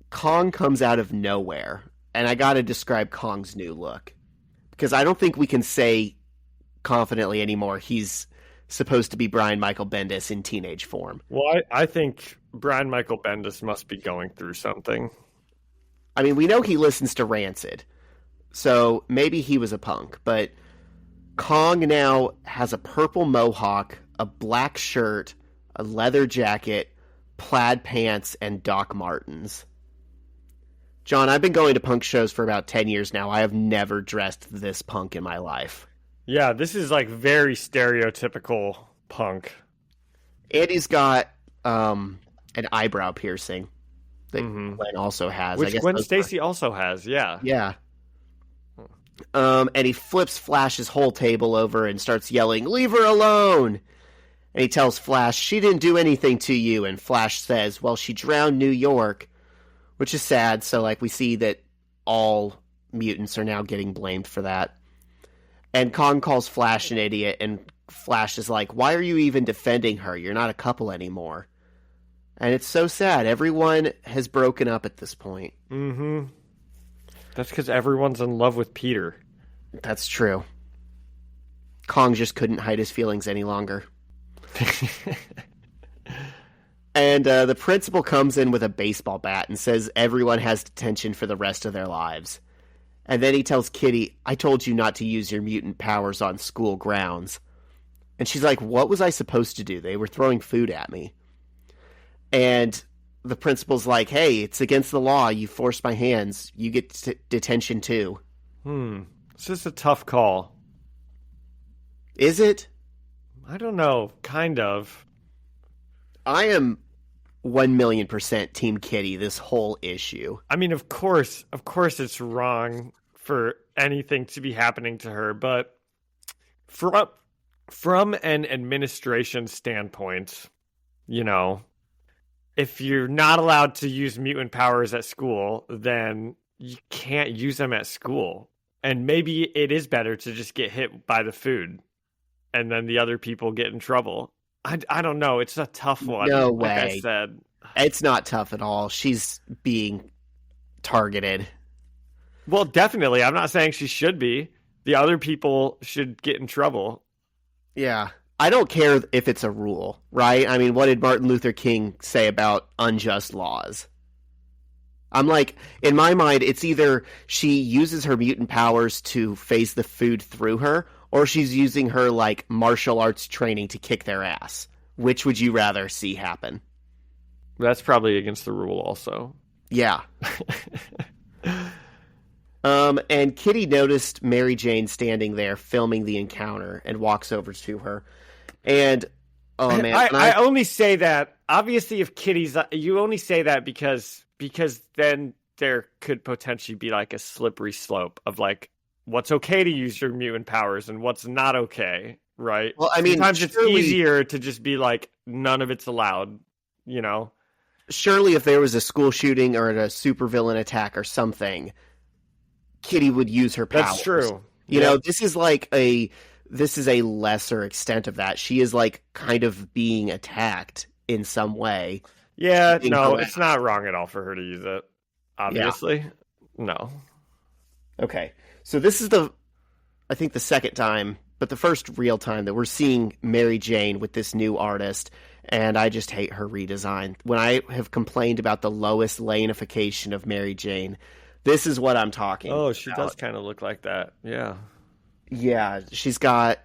Kong comes out of nowhere. And I got to describe Kong's new look, because I don't think we can say confidently anymore he's supposed to be Brian Michael Bendis in teenage form. Well, I think Brian Michael Bendis must be going through something. I mean, we know he listens to Rancid, so maybe he was a punk, but Kong now has a purple mohawk, a black shirt, a leather jacket, plaid pants, and Doc Martens. John, I've been going to punk shows for about 10 years now. I have never dressed this punk in my life. Yeah, this is very stereotypical punk. And he's got an eyebrow piercing that Gwen also has. Which Gwen Stacy also has, yeah. Yeah. And he flips Flash's whole table over and starts yelling, "Leave her alone!" And he tells Flash, "She didn't do anything to you." And Flash says, "Well, she drowned New York," which is sad. So, we see that all mutants are now getting blamed for that. And Kong calls Flash an idiot, and Flash is like, "Why are you even defending her? You're not a couple anymore." And it's so sad. Everyone has broken up at this point. Mm-hmm. That's because everyone's in love with Peter. That's true. Kong just couldn't hide his feelings any longer. And the principal comes in with a baseball bat and says everyone has detention for the rest of their lives. And then he tells Kitty, "I told you not to use your mutant powers on school grounds." And she's like, "What was I supposed to do? They were throwing food at me." And the principal's like, "Hey, it's against the law. You forced my hands. You get detention too." It's just a tough call. Is it? I don't know. Kind of. I am 1,000,000% Team Kitty this whole issue. I mean, of course it's wrong for anything to be happening to her, but from an administration standpoint, if you're not allowed to use mutant powers at school, then you can't use them at school. And maybe it is better to just get hit by the food and then the other people get in trouble. I don't know. It's a tough one. No way. Like I said. It's not tough at all. She's being targeted. Well, definitely. I'm not saying she should be, The other people should get in trouble. Yeah. I don't care if it's a rule, right? I mean, what did Martin Luther King say about unjust laws? I'm like, in my mind, it's either she uses her mutant powers to phase the food through her, or she's using her, like, martial arts training to kick their ass. Which would you rather see happen? That's probably against the rule also. Yeah. And Kitty noticed Mary Jane standing there filming the encounter and walks over to her. And, oh man. I only say that, obviously, if Kitty's, you only say that because then there could potentially be like a slippery slope of like what's okay to use your mutant powers and what's not okay, right? Well, I mean, sometimes it's easier to just be like none of it's allowed, you know? Surely if there was a school shooting or a supervillain attack or something, Kitty would use her powers. That's true. You know, this is a lesser extent of that. She is like kind of being attacked in some way. Yeah, no, it's not wrong at all for her to use it. Obviously. Yeah. No. Okay. So this is I think the second time, but the first real time that we're seeing Mary Jane with this new artist, and I just hate her redesign. When I have complained about the Lois Lane-ification of Mary Jane, this is what I'm talking about. Oh, she does kind of look like that. Yeah. Yeah, she's got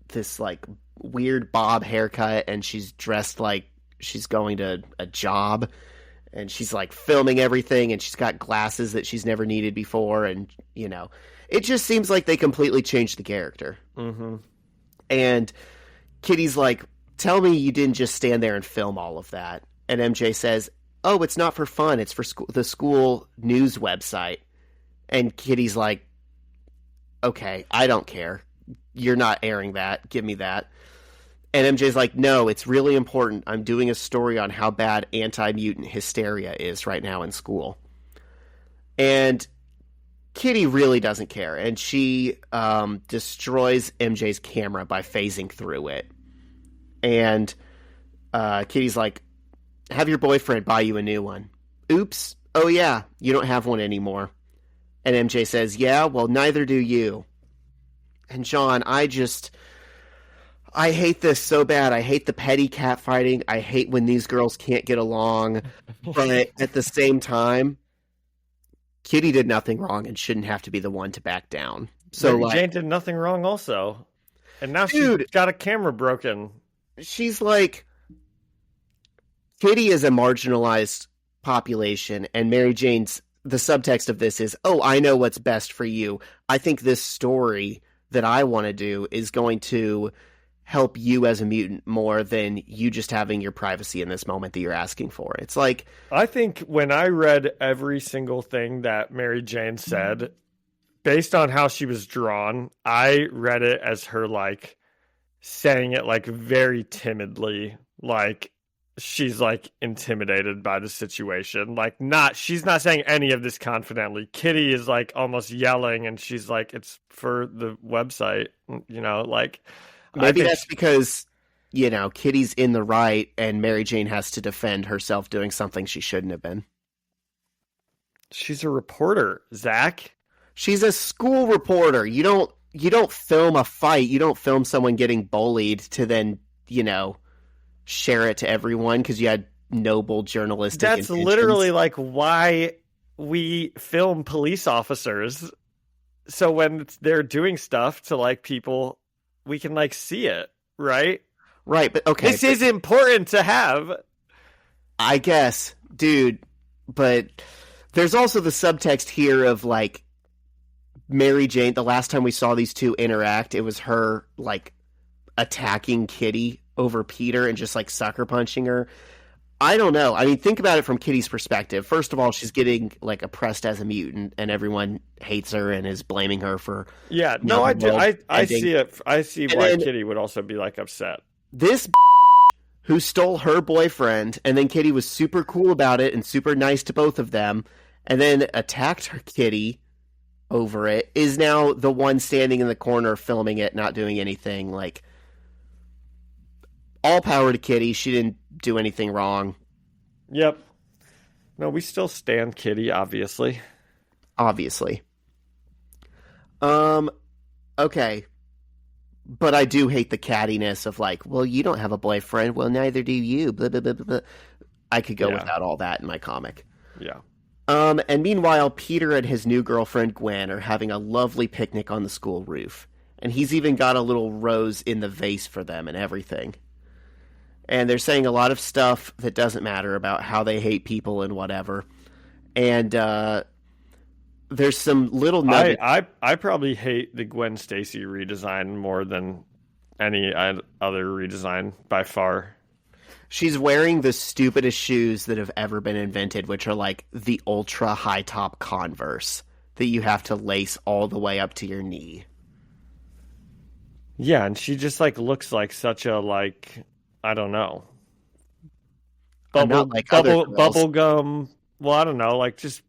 this like weird bob haircut, and she's dressed like she's going to a job, and she's like filming everything, and she's got glasses that she's never needed before, and you know, it just seems like they completely changed the character. Mm-hmm. And Kitty's like, tell me you didn't just stand there and film all of that. And MJ says, oh, it's not for fun, it's for the school news website. And Kitty's like, okay, I don't care, you're not airing that, give me that. And MJ's like, no, it's really important. I'm doing a story on how bad anti-mutant hysteria is right now in school. And Kitty really doesn't care. And she destroys MJ's camera by phasing through it. And Kitty's like, have your boyfriend buy you a new one. Oops. Oh, yeah, you don't have one anymore. And MJ says, yeah, well, neither do you. And John, I hate this so bad. I hate the petty catfighting. I hate when these girls can't get along. But at the same time, Kitty did nothing wrong and shouldn't have to be the one to back down. So Mary Jane did nothing wrong also. And now she's got a camera broken. She's like, Kitty is a marginalized population, and Mary Jane's, the subtext of this is, oh, I know what's best for you. I think this story that I want to do is going to help you as a mutant more than you just having your privacy in this moment that you're asking for. It's like, I think when I read every single thing that Mary Jane said, based on how she was drawn, I read it as her like saying it like very timidly, like she's like intimidated by the situation. Like she's not saying any of this confidently. Kitty is like almost yelling, and she's like, it's for the website, you know, like maybe that's because, you know, Kitty's in the right and Mary Jane has to defend herself doing something she shouldn't have been. She's a reporter, Zach. She's a school reporter. You don't film a fight. You don't film someone getting bullied to then, you know, share it to everyone because you had noble journalistic That's intentions. Literally like why we film police officers. So when they're doing stuff to like people, we can like see it, right? Right, but okay. This is important to have. I guess, dude, but there's also the subtext here of like Mary Jane. The last time we saw these two interact, it was her like attacking Kitty over Peter and just like sucker punching her. I don't know. I mean, think about it from Kitty's perspective. First of all, she's getting like oppressed as a mutant, and everyone hates her and is blaming her for. Yeah, no, I see it. I see why Kitty would also be like upset. This who stole her boyfriend, and then Kitty was super cool about it and super nice to both of them, and then attacked her Kitty over it, is now the one standing in the corner filming it, not doing anything. Like, all power to Kitty. She didn't do anything wrong. Yep. No, we still stand Kitty, obviously. Obviously. okay, but I do hate the cattiness of like, well, you don't have a boyfriend. Well, neither do you. Blah, blah, blah, blah, blah. I could go Yeah. without all that in my comic. Yeah. And meanwhile, Peter and his new girlfriend Gwen are having a lovely picnic on the school roof. And he's even got a little rose in the vase for them and everything. And they're saying a lot of stuff that doesn't matter about how they hate people and whatever. And there's some little nuggets. I probably hate the Gwen Stacy redesign more than any other redesign by far. She's wearing the stupidest shoes that have ever been invented, which are like the ultra high top Converse that you have to lace all the way up to your knee. Yeah, and she just like looks like such a like I don't know. I'm not like other girls. Bubble gum. Well, I don't know, like just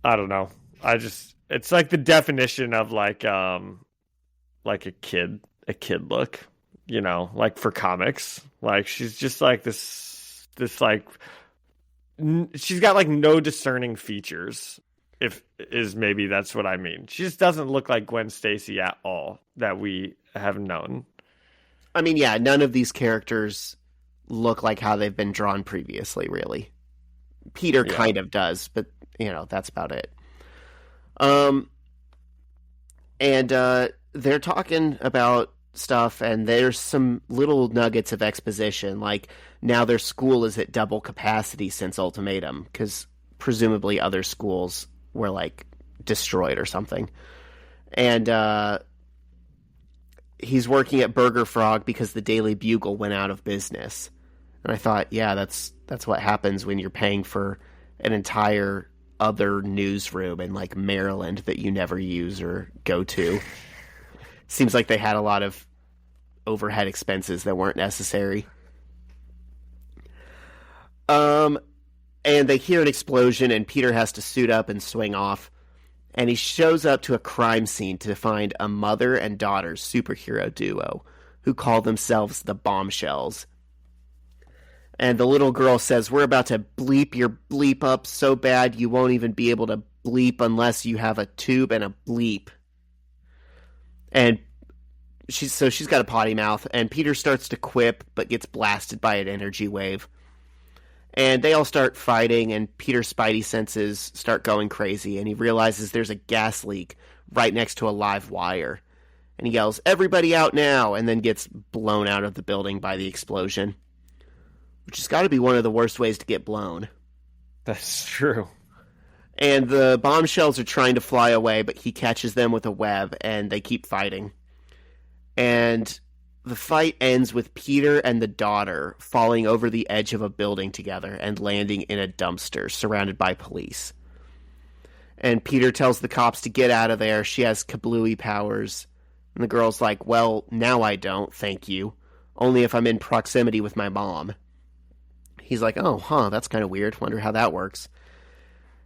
I don't know. It's like the definition of like a kid look, you know, like for comics. Like she's just like this like she's got like no discerning features. If is maybe that's what I mean. She just doesn't look like Gwen Stacy at all that we have known. I mean, yeah, none of these characters look like how they've been drawn previously, really. Peter kind of does, but you know, that's about it. And they're talking about stuff, and there's some little nuggets of exposition, like now their school is at double capacity since Ultimatum, because presumably other schools were like destroyed or something. And he's working at Burger Frog because the Daily Bugle went out of business. And I thought, yeah, that's what happens when you're paying for an entire other newsroom in like Maryland that you never use or go to. Seems like they had a lot of overhead expenses that weren't necessary. And they hear an explosion, and Peter has to suit up and swing off. And he shows up to a crime scene to find a mother and daughter superhero duo who call themselves the Bombshells. And the little girl says, "We're about to bleep your bleep up so bad you won't even be able to bleep unless you have a tube and a bleep." And she's got a potty mouth, and Peter starts to quip but gets blasted by an energy wave. And they all start fighting, and Peter's spidey senses start going crazy, and he realizes there's a gas leak right next to a live wire. And he yells, "Everybody out now!" and then gets blown out of the building by the explosion. Which has got to be one of the worst ways to get blown. That's true. And the Bombshells are trying to fly away, but he catches them with a web, and they keep fighting. And the fight ends with Peter and the daughter falling over the edge of a building together and landing in a dumpster surrounded by police. And Peter tells the cops to get out of there. She has kablooey powers. And the girl's like, "Well, now I don't, thank you. Only if I'm in proximity with my mom." He's like, "Oh, huh, that's kind of weird. Wonder how that works."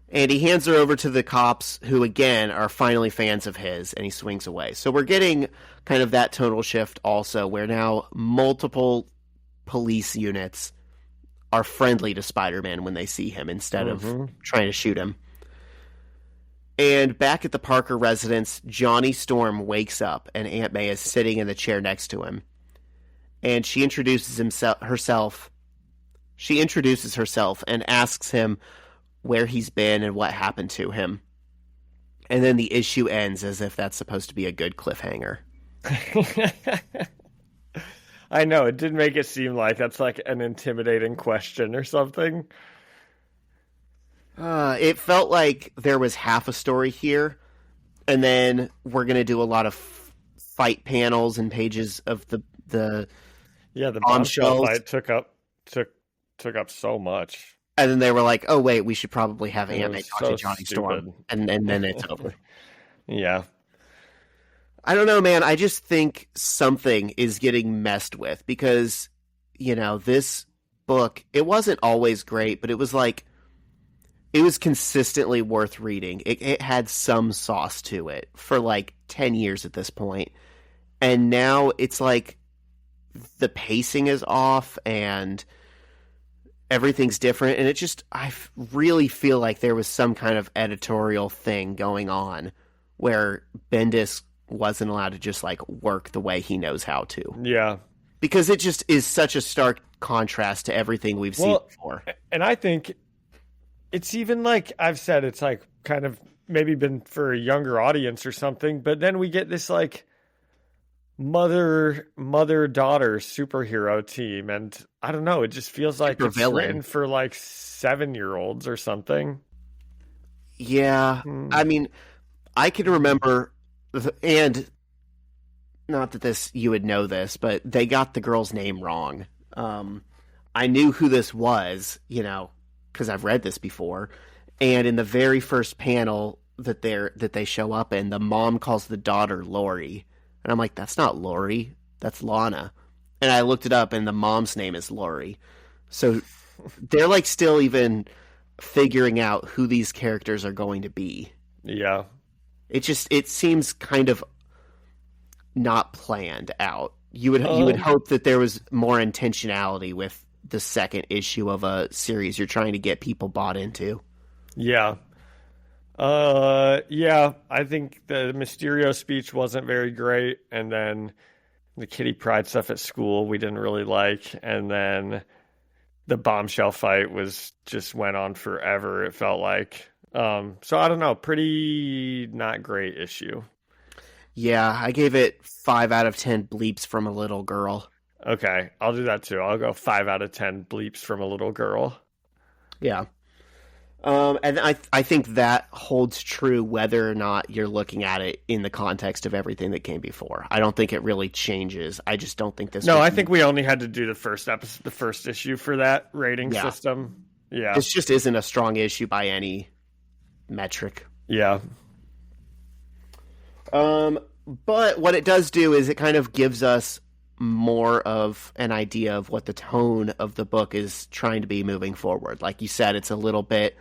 And he hands her over to the cops, who, again, are finally fans of his, and he swings away. So we're getting kind of that tonal shift also, where now multiple police units are friendly to Spider-Man when they see him, instead of trying to shoot him. And back at the Parker residence, Johnny Storm wakes up, and Aunt May is sitting in the chair next to him. And she introduces herself and asks him where he's been and what happened to him. And then the issue ends as if that's supposed to be a good cliffhanger. I know, it did make it seem like that's like an intimidating question or something. It felt like there was half a story here, and then we're going to do a lot of fight panels and pages of the bombshell fight took up so much. And then they were like, "Oh wait, we should probably have Aunt May talk to Johnny stupid. Storm," and then it's over. Yeah, I don't know, man. I just think something is getting messed with, because you know, this book, it wasn't always great, but it was consistently worth reading. It had some sauce to it for like 10 years at this point, and now it's like the pacing is off and everything's different, and I really feel like there was some kind of editorial thing going on where Bendis wasn't allowed to just like work the way he knows how to. Yeah. Because it just is such a stark contrast to everything we've seen before. And I think it's even like I've said, it's like kind of maybe been for a younger audience or something, but then we get this like mother daughter superhero team, and I don't know, it just feels like it's written for like 7-year-olds or something. Yeah. I mean, I can remember, and not that this you would know this, but they got the girl's name wrong. I knew who this was, because I've read this before. And in the very first panel that they show up in, the mom calls the daughter Lori, and I'm like, that's not Lori, that's Lana. And I looked it up, and the mom's name is Lori. So they're like still even figuring out who these characters are going to be. Yeah. It seems kind of not planned out. You would hope that there was more intentionality with the second issue of a series you're trying to get people bought into. Yeah. Yeah, I think the Mysterio speech wasn't very great, and then the Kitty Pryde stuff at school we didn't really like, and then the bombshell fight just went on forever, it felt like. So I don't know, pretty not great issue. Yeah, I gave it 5 out of 10 bleeps from a little girl. Okay, I'll do that too. I'll go 5 out of 10 bleeps from a little girl. Yeah. And I think that holds true whether or not you're looking at it in the context of everything that came before. I don't think it really changes. I just don't think this. No, I think we only had to do the first issue for that rating system. Yeah, this just isn't a strong issue by any metric. Yeah. But what it does do is it kind of gives us more of an idea of what the tone of the book is trying to be moving forward. Like you said, it's a little bit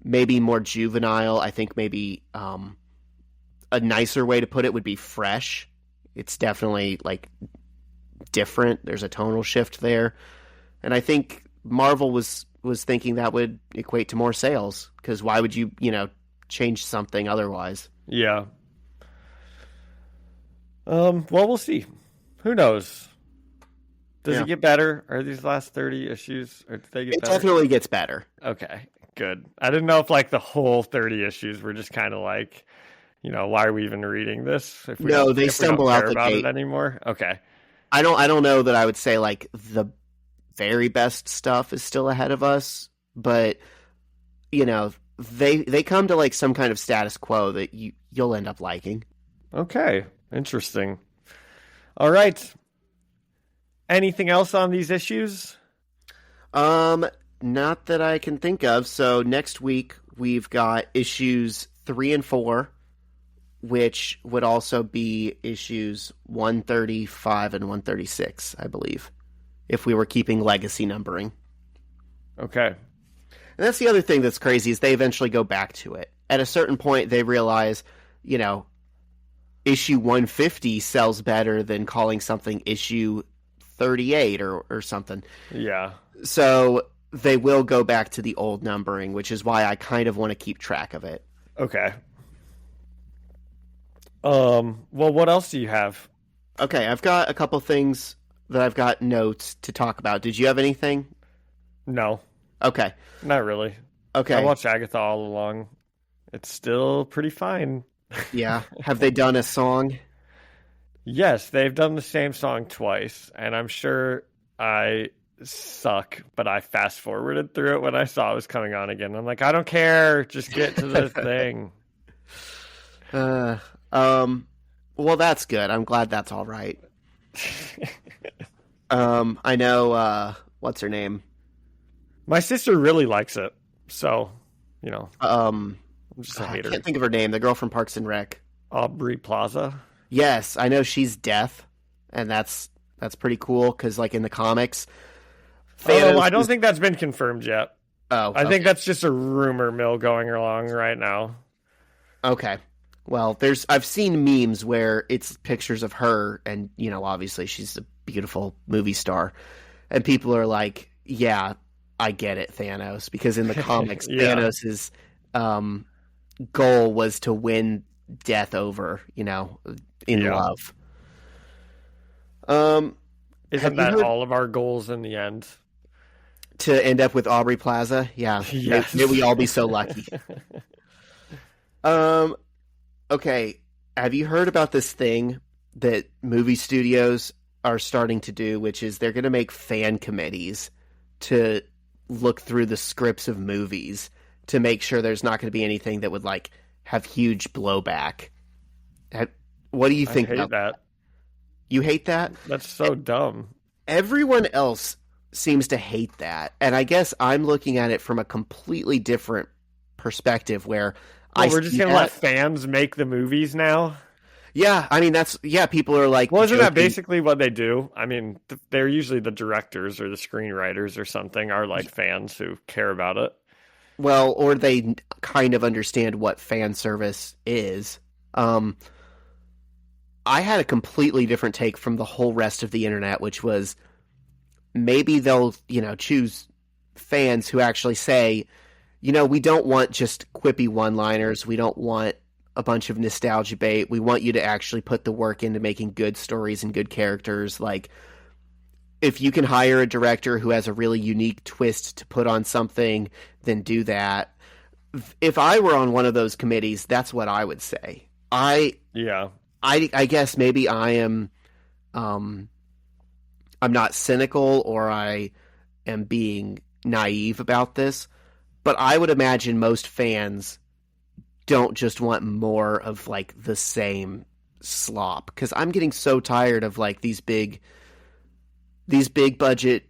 maybe more juvenile. I think maybe a nicer way to put it would be fresh. It's definitely like different. There's a tonal shift there. And I think Marvel was thinking that would equate to more sales, because why would you, change something otherwise? Yeah. Well, we'll see. Who knows? Does it get better? Are these last 30 issues, or did they get better? It definitely gets better. Okay, good. I didn't know if like the whole 30 issues were just kind of like, why are we even reading this? If we they stumble out the gate it anymore. Okay. I don't know that I would say like the very best stuff is still ahead of us, but they come to like some kind of status quo that you'll end up liking. Okay, interesting. All right. Anything else on these issues? Not that I can think of. So next week we've got issues 3 and 4, which would also be issues 135 and 136, I believe, if we were keeping legacy numbering. Okay. And that's the other thing that's crazy is they eventually go back to it. At a certain point, they realize, issue 150 sells better than calling something issue 38 or something. Yeah. So they will go back to the old numbering, which is why I kind of want to keep track of it. Okay. Well, what else do you have? Okay, I've got a couple things that I've got notes to talk about. Did you have anything? No. Okay. Not really. Okay. I watched Agatha all along. It's still pretty fine. Yeah. Have they done a song? Yes, they've done the same song twice, and I'm sure I suck, but I fast forwarded through it when I saw it was coming on again. I'm like, I don't care, just get to the thing. Well, that's good. I'm glad that's all right. I know, what's her name? My sister really likes it, so, I'm just a hater. I can't think of her name. The girl from Parks and Rec. Aubrey Plaza. Yes, I know she's deaf, and that's pretty cool, because, like, in the comics... I don't think that's been confirmed yet. Oh, I think that's just a rumor mill going along right now. Okay. Well, I've seen memes where it's pictures of her, and, obviously she's a beautiful movie star, and people are like, yeah, I get it, Thanos, because in the comics, yeah. Thanos's goal was to win death over, in Yeah. love. Have Isn't you that heard all of our goals in the end? to end up with Aubrey Plaza? Yeah, Yes. may we all be so lucky. Um, okay, have you heard about this thing that movie studios are starting to do, which is they're going to make fan committees to look through the scripts of movies to make sure there's not going to be anything that would like have huge blowback. What do you I think hate about that. You hate that? That's so dumb. Everyone else seems to hate that. And I guess I'm looking at it from a completely different perspective where Well, I we're just see gonna that. let fans make the movies now. Yeah, I mean people are like Well, isn't that joking. basically what they do? I mean, they're usually the directors or the screenwriters or something are like fans who care about it. Well, or they kind of understand what fan service is. I had a completely different take from the whole rest of the internet, which was maybe they'll, choose fans who actually say, we don't want just quippy one-liners. We don't want a bunch of nostalgia bait. We want you to actually put the work into making good stories and good characters. Like, if you can hire a director who has a really unique twist to put on something, then do that. If I were on one of those committees, that's what I would say. Yeah. I guess maybe I am, I'm not cynical or I am being naive about this, but I would imagine most fans don't just want more of like the same slop, because I'm getting so tired of like these big budget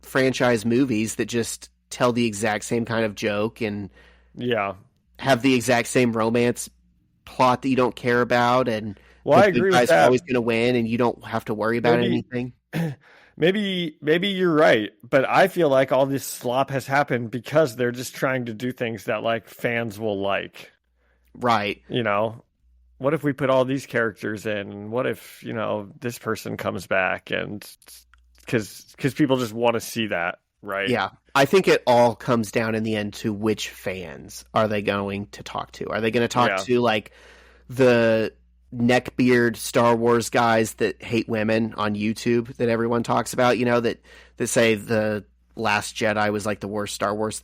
franchise movies that just tell the exact same kind of joke and Yeah. have the exact same romance plot that you don't care about, and Well, the I good agree with guy's that. always going to win and you don't have to worry about Maybe anything. maybe you're right, but I feel like all this slop has happened because they're just trying to do things that like fans will like. Right. What if we put all these characters in? And what if, this person comes back and because people just want to see that, right? Yeah. I think it all comes down in the end to which fans are they going to talk to? Are they going to talk Yeah. to like the neckbeard Star Wars guys that hate women on YouTube that everyone talks about, that say the Last Jedi was like the worst Star Wars?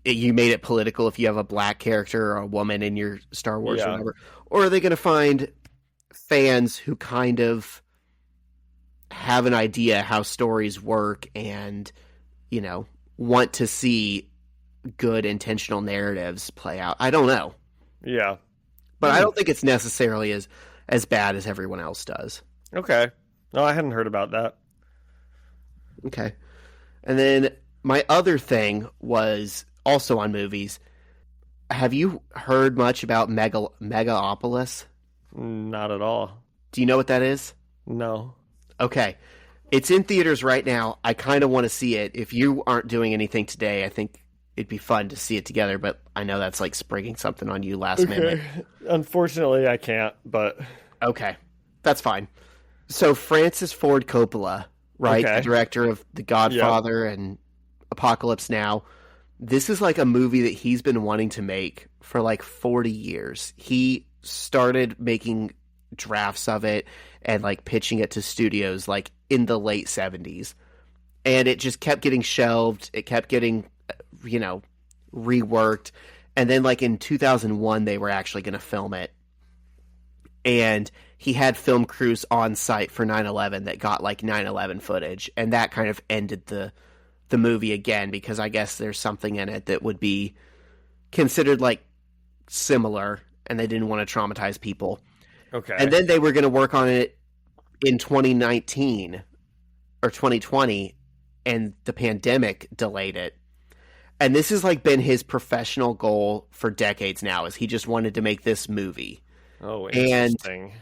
You made it political if you have a black character or a woman in your Star Wars or Yeah. whatever. Or are they going to find fans who kind of have an idea how stories work and, want to see good intentional narratives play out? I don't know. Yeah. But I don't think it's necessarily as bad as everyone else does. Okay. No, I hadn't heard about that. Okay. And then my other thing was also on movies. Have you heard much about Megaopolis? Not at all. Do you know what that is? No. Okay. It's in theaters right now. I kind of want to see it. If you aren't doing anything today, I think it'd be fun to see it together, but I know that's like springing something on you last minute. Unfortunately, I can't, but Okay. That's fine. So Francis Ford Coppola, right? Okay. The director of The Godfather and Apocalypse Now. This is like a movie that he's been wanting to make for like 40 years. He started making drafts of it and like pitching it to studios like in the late 70s. And it just kept getting shelved. It kept getting, reworked. And then like in 2001, they were actually going to film it. And he had film crews on site for 9/11 that got like 9/11 footage. And that kind of ended the movie again, because I guess there's something in it that would be considered like similar and they didn't want to traumatize people. okay. And then they were going to work on it in 2019 or 2020 and the pandemic delayed it. And this has like been his professional goal for decades now, is he just wanted to make this movie. Oh, and- interesting.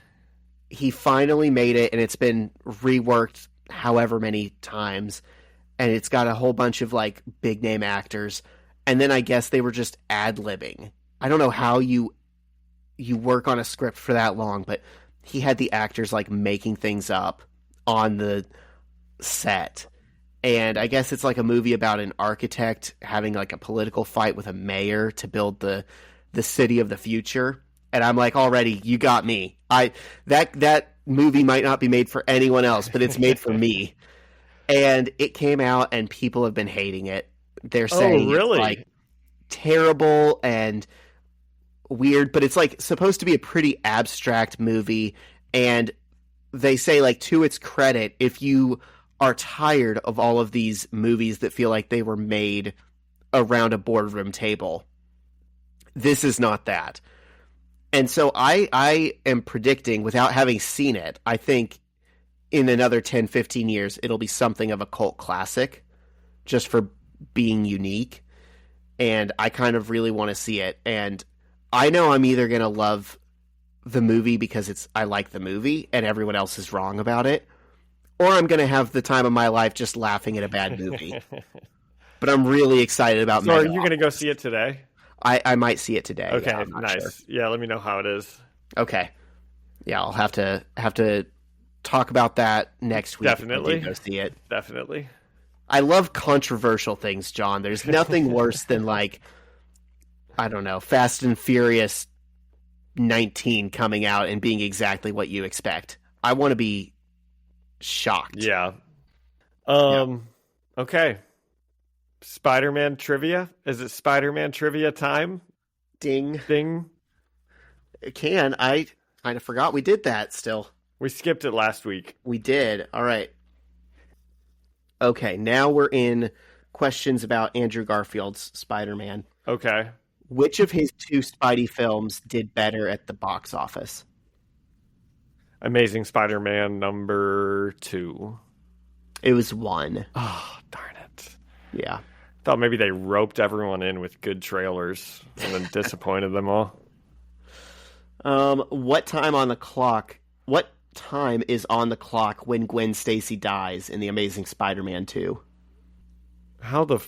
He finally made it, and it's been reworked however many times, and it's got a whole bunch of like big name actors. And then I guess they were just ad-libbing. I don't know how you work on a script for that long, but he had the actors like making things up on the set. And I guess it's like a movie about an architect having like a political fight with a mayor to build the city of the future. And I'm like, already, you got me. That movie might not be made for anyone else, but it's made for me. And it came out, and people have been hating it. They're saying it's really? like terrible and weird, but it's like supposed to be a pretty abstract movie. And they say, like, to its credit, if you are tired of all of these movies that feel like they were made around a boardroom table, this is not that. And so I am predicting, without having seen it, I think in another 10, 15 years, it'll be something of a cult classic just for being unique. And I kind of really want to see it. And I know I'm either going to love the movie because I like the movie and everyone else is wrong about it, or I'm going to have the time of my life just laughing at a bad movie. But I'm really excited about So are you going to go see it today? I might see it today. Okay, yeah, nice. Sure. Yeah, let me know how it is. Okay. Yeah, I'll have to talk about that next week. Definitely. If I do go see it. Definitely. I love controversial things, John. There's nothing worse than, like, I don't know, Fast and Furious 19 coming out and being exactly what you expect. I want to be shocked. Yeah. Okay. Spider-Man trivia? Is it Spider-Man trivia time? Ding. Ding. It can. I kind of forgot we did that still. We skipped it last week. We did. All right. Okay, now we're in questions about Andrew Garfield's Spider-Man. Okay. Which of his 2 Spidey films did better at the box office? Amazing Spider-Man #2. It was 1. Oh, darn it. Yeah. Thought maybe they roped everyone in with good trailers and then disappointed them all. What time is on the clock when Gwen Stacy dies in The Amazing Spider-Man 2? How the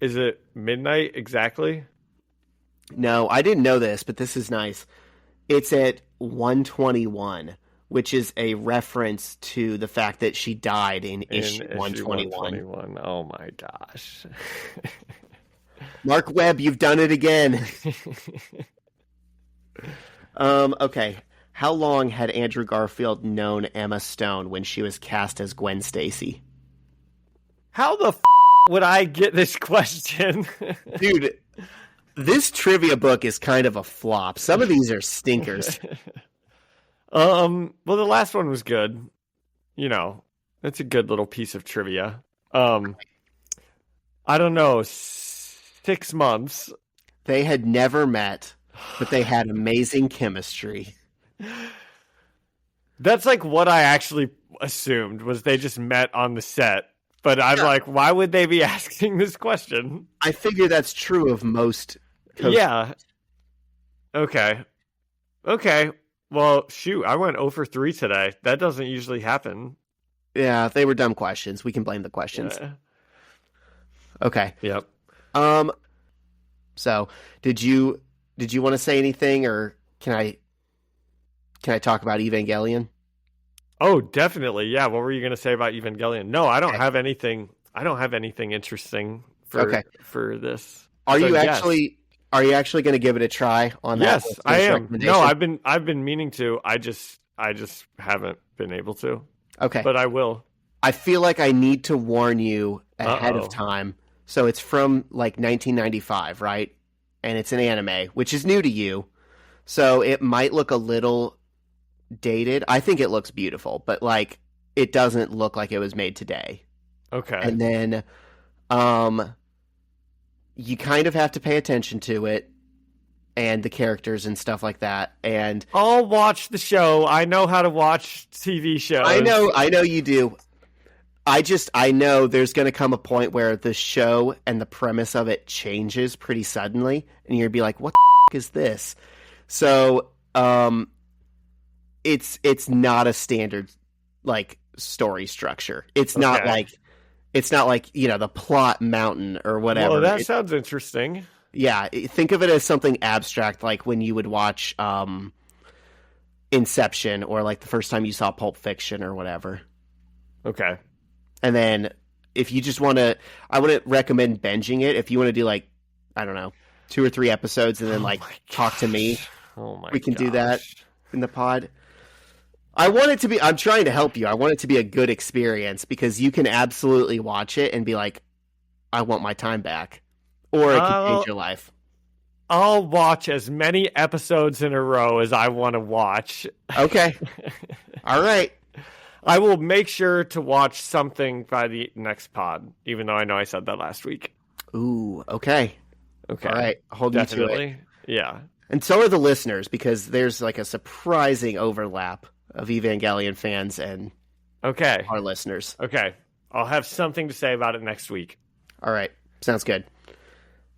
is it midnight exactly? No, I didn't know this, but this is nice. It's at 1:21, which is a reference to the fact that she died in issue 121. Oh my gosh. Mark Webb, you've done it again. Okay. How long had Andrew Garfield known Emma Stone when she was cast as Gwen Stacy? How the would I get this question? Dude, this trivia book is kind of a flop. Some of these are stinkers. Well, the last one was good. You know, it's a good little piece of trivia. I don't know, 6 months. They had never met, but they had amazing chemistry. That's like what I actually assumed, was they just met on the set. But I'm like, why would they be asking this question? I figure that's true of most coaches. Yeah. Okay. Well, shoot, I went 0 for 3 today. That doesn't usually happen. Yeah, they were dumb questions. We can blame the questions. Yeah. Okay. Yep. So, did you want to say anything, or can I talk about Evangelion? Oh, definitely. Yeah. What were you going to say about Evangelion? No, I don't have anything. I don't have anything interesting for this. Are So, you yes. actually going to give it a try on that? Yes, I am. No, I've been meaning to. I just haven't been able to. Okay. But I will. I feel like I need to warn you ahead of time. So it's from like 1995, right? And it's an anime, which is new to you. So it might look a little dated. I think it looks beautiful, but like it doesn't look like it was made today. Okay. And then you kind of have to pay attention to it and the characters and stuff like that. And I'll watch the show. I know how to watch TV shows. I know you do. I know there's going to come a point where the show and the premise of it changes pretty suddenly, and you're going to be like, what the is this? So, it's not a standard, like, story structure. It's not like, you know, the plot mountain or whatever. Well, that sounds interesting. Yeah, think of it as something abstract, like when you would watch Inception, or like the first time you saw Pulp Fiction or whatever. Okay. And then if you just want to, I wouldn't recommend binging it. If you want to do like, I don't know, 2 or 3 episodes and then my talk to me. gosh. Oh my We can do that gosh. in the pod. I'm trying to help you. I want it to be a good experience because you can absolutely watch it and be like, I want my time back. Or it can change your life. I'll watch as many episodes in a row as I want to watch. Okay. All right. I will make sure to watch something by the next pod, even though I know I said that last week. Ooh, okay. Okay. All right. Hold you to it. Definitely. Yeah. And so are the listeners because there's like a surprising overlap of Evangelion fans and Okay. our listeners. Okay. I'll have something to say about it next week. All right. Sounds good.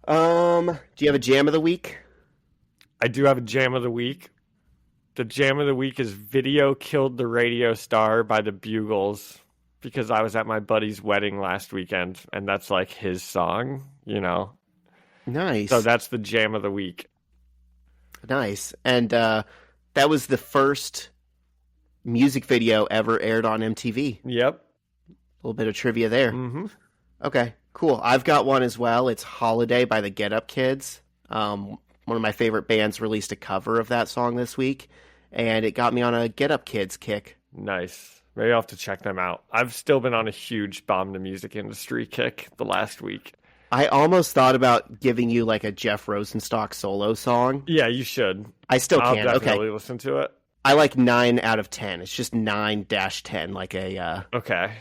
Do you have a jam of the week? I do have a jam of the week. The jam of the week is Video Killed the Radio Star by the Bugles because I was at my buddy's wedding last weekend and that's like his song, you know. Nice. So that's the jam of the week. Nice. And that was the first music video ever aired on MTV. Yep. A little bit of trivia there. Mm-hmm. Okay, cool. I've got one as well. It's Holiday by the Get Up Kids. One of my favorite bands released a cover of that song this week, and it got me on a Get Up Kids kick. Nice. Maybe I'll have to check them out. I've still been on a huge bomb the music industry kick the last week. I almost thought about giving you like a Jeff Rosenstock solo song. Yeah, you should. I still I'll can't. definitely Okay. listen to it. I like 9 out of 10. It's just 9-10, like a Okay.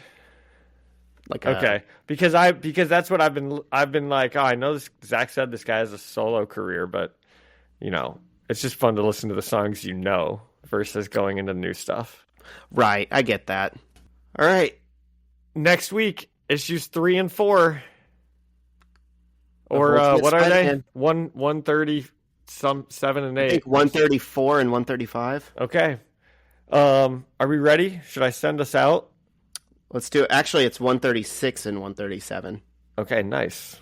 like Okay. Because that's what I've been like, oh, I know this Zach said this guy has a solo career, but you know, it's just fun to listen to the songs you know versus going into new stuff. Right, I get that. All right. Next week, issues 3 and 4. Or Ultimate what are they? Spider-Man. 130, some 7 and 8. I think 134 and 135. Okay. Are we ready? Should I send us out? Let's do it. Actually, it's 136 and 137. Okay, nice.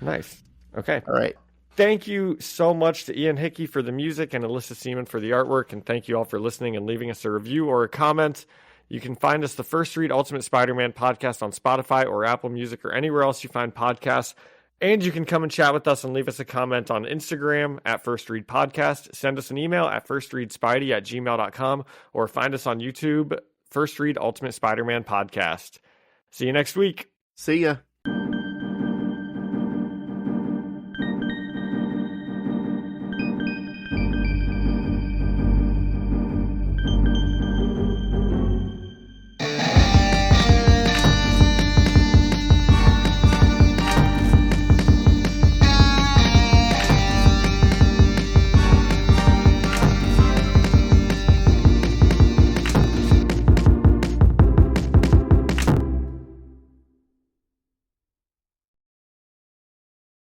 Nice. Okay. All right. Thank you so much to Ian Hickey for the music and Alyssa Seaman for the artwork. And thank you all for listening and leaving us a review or a comment. You can find us the First Read Ultimate Spider-Man podcast on Spotify or Apple Music or anywhere else you find podcasts. And you can come and chat with us and leave us a comment on Instagram at First Read Podcast. Send us an email at firstreadspidey@gmail.com or find us on YouTube, First Read Ultimate Spider-Man Podcast. See you next week. See ya.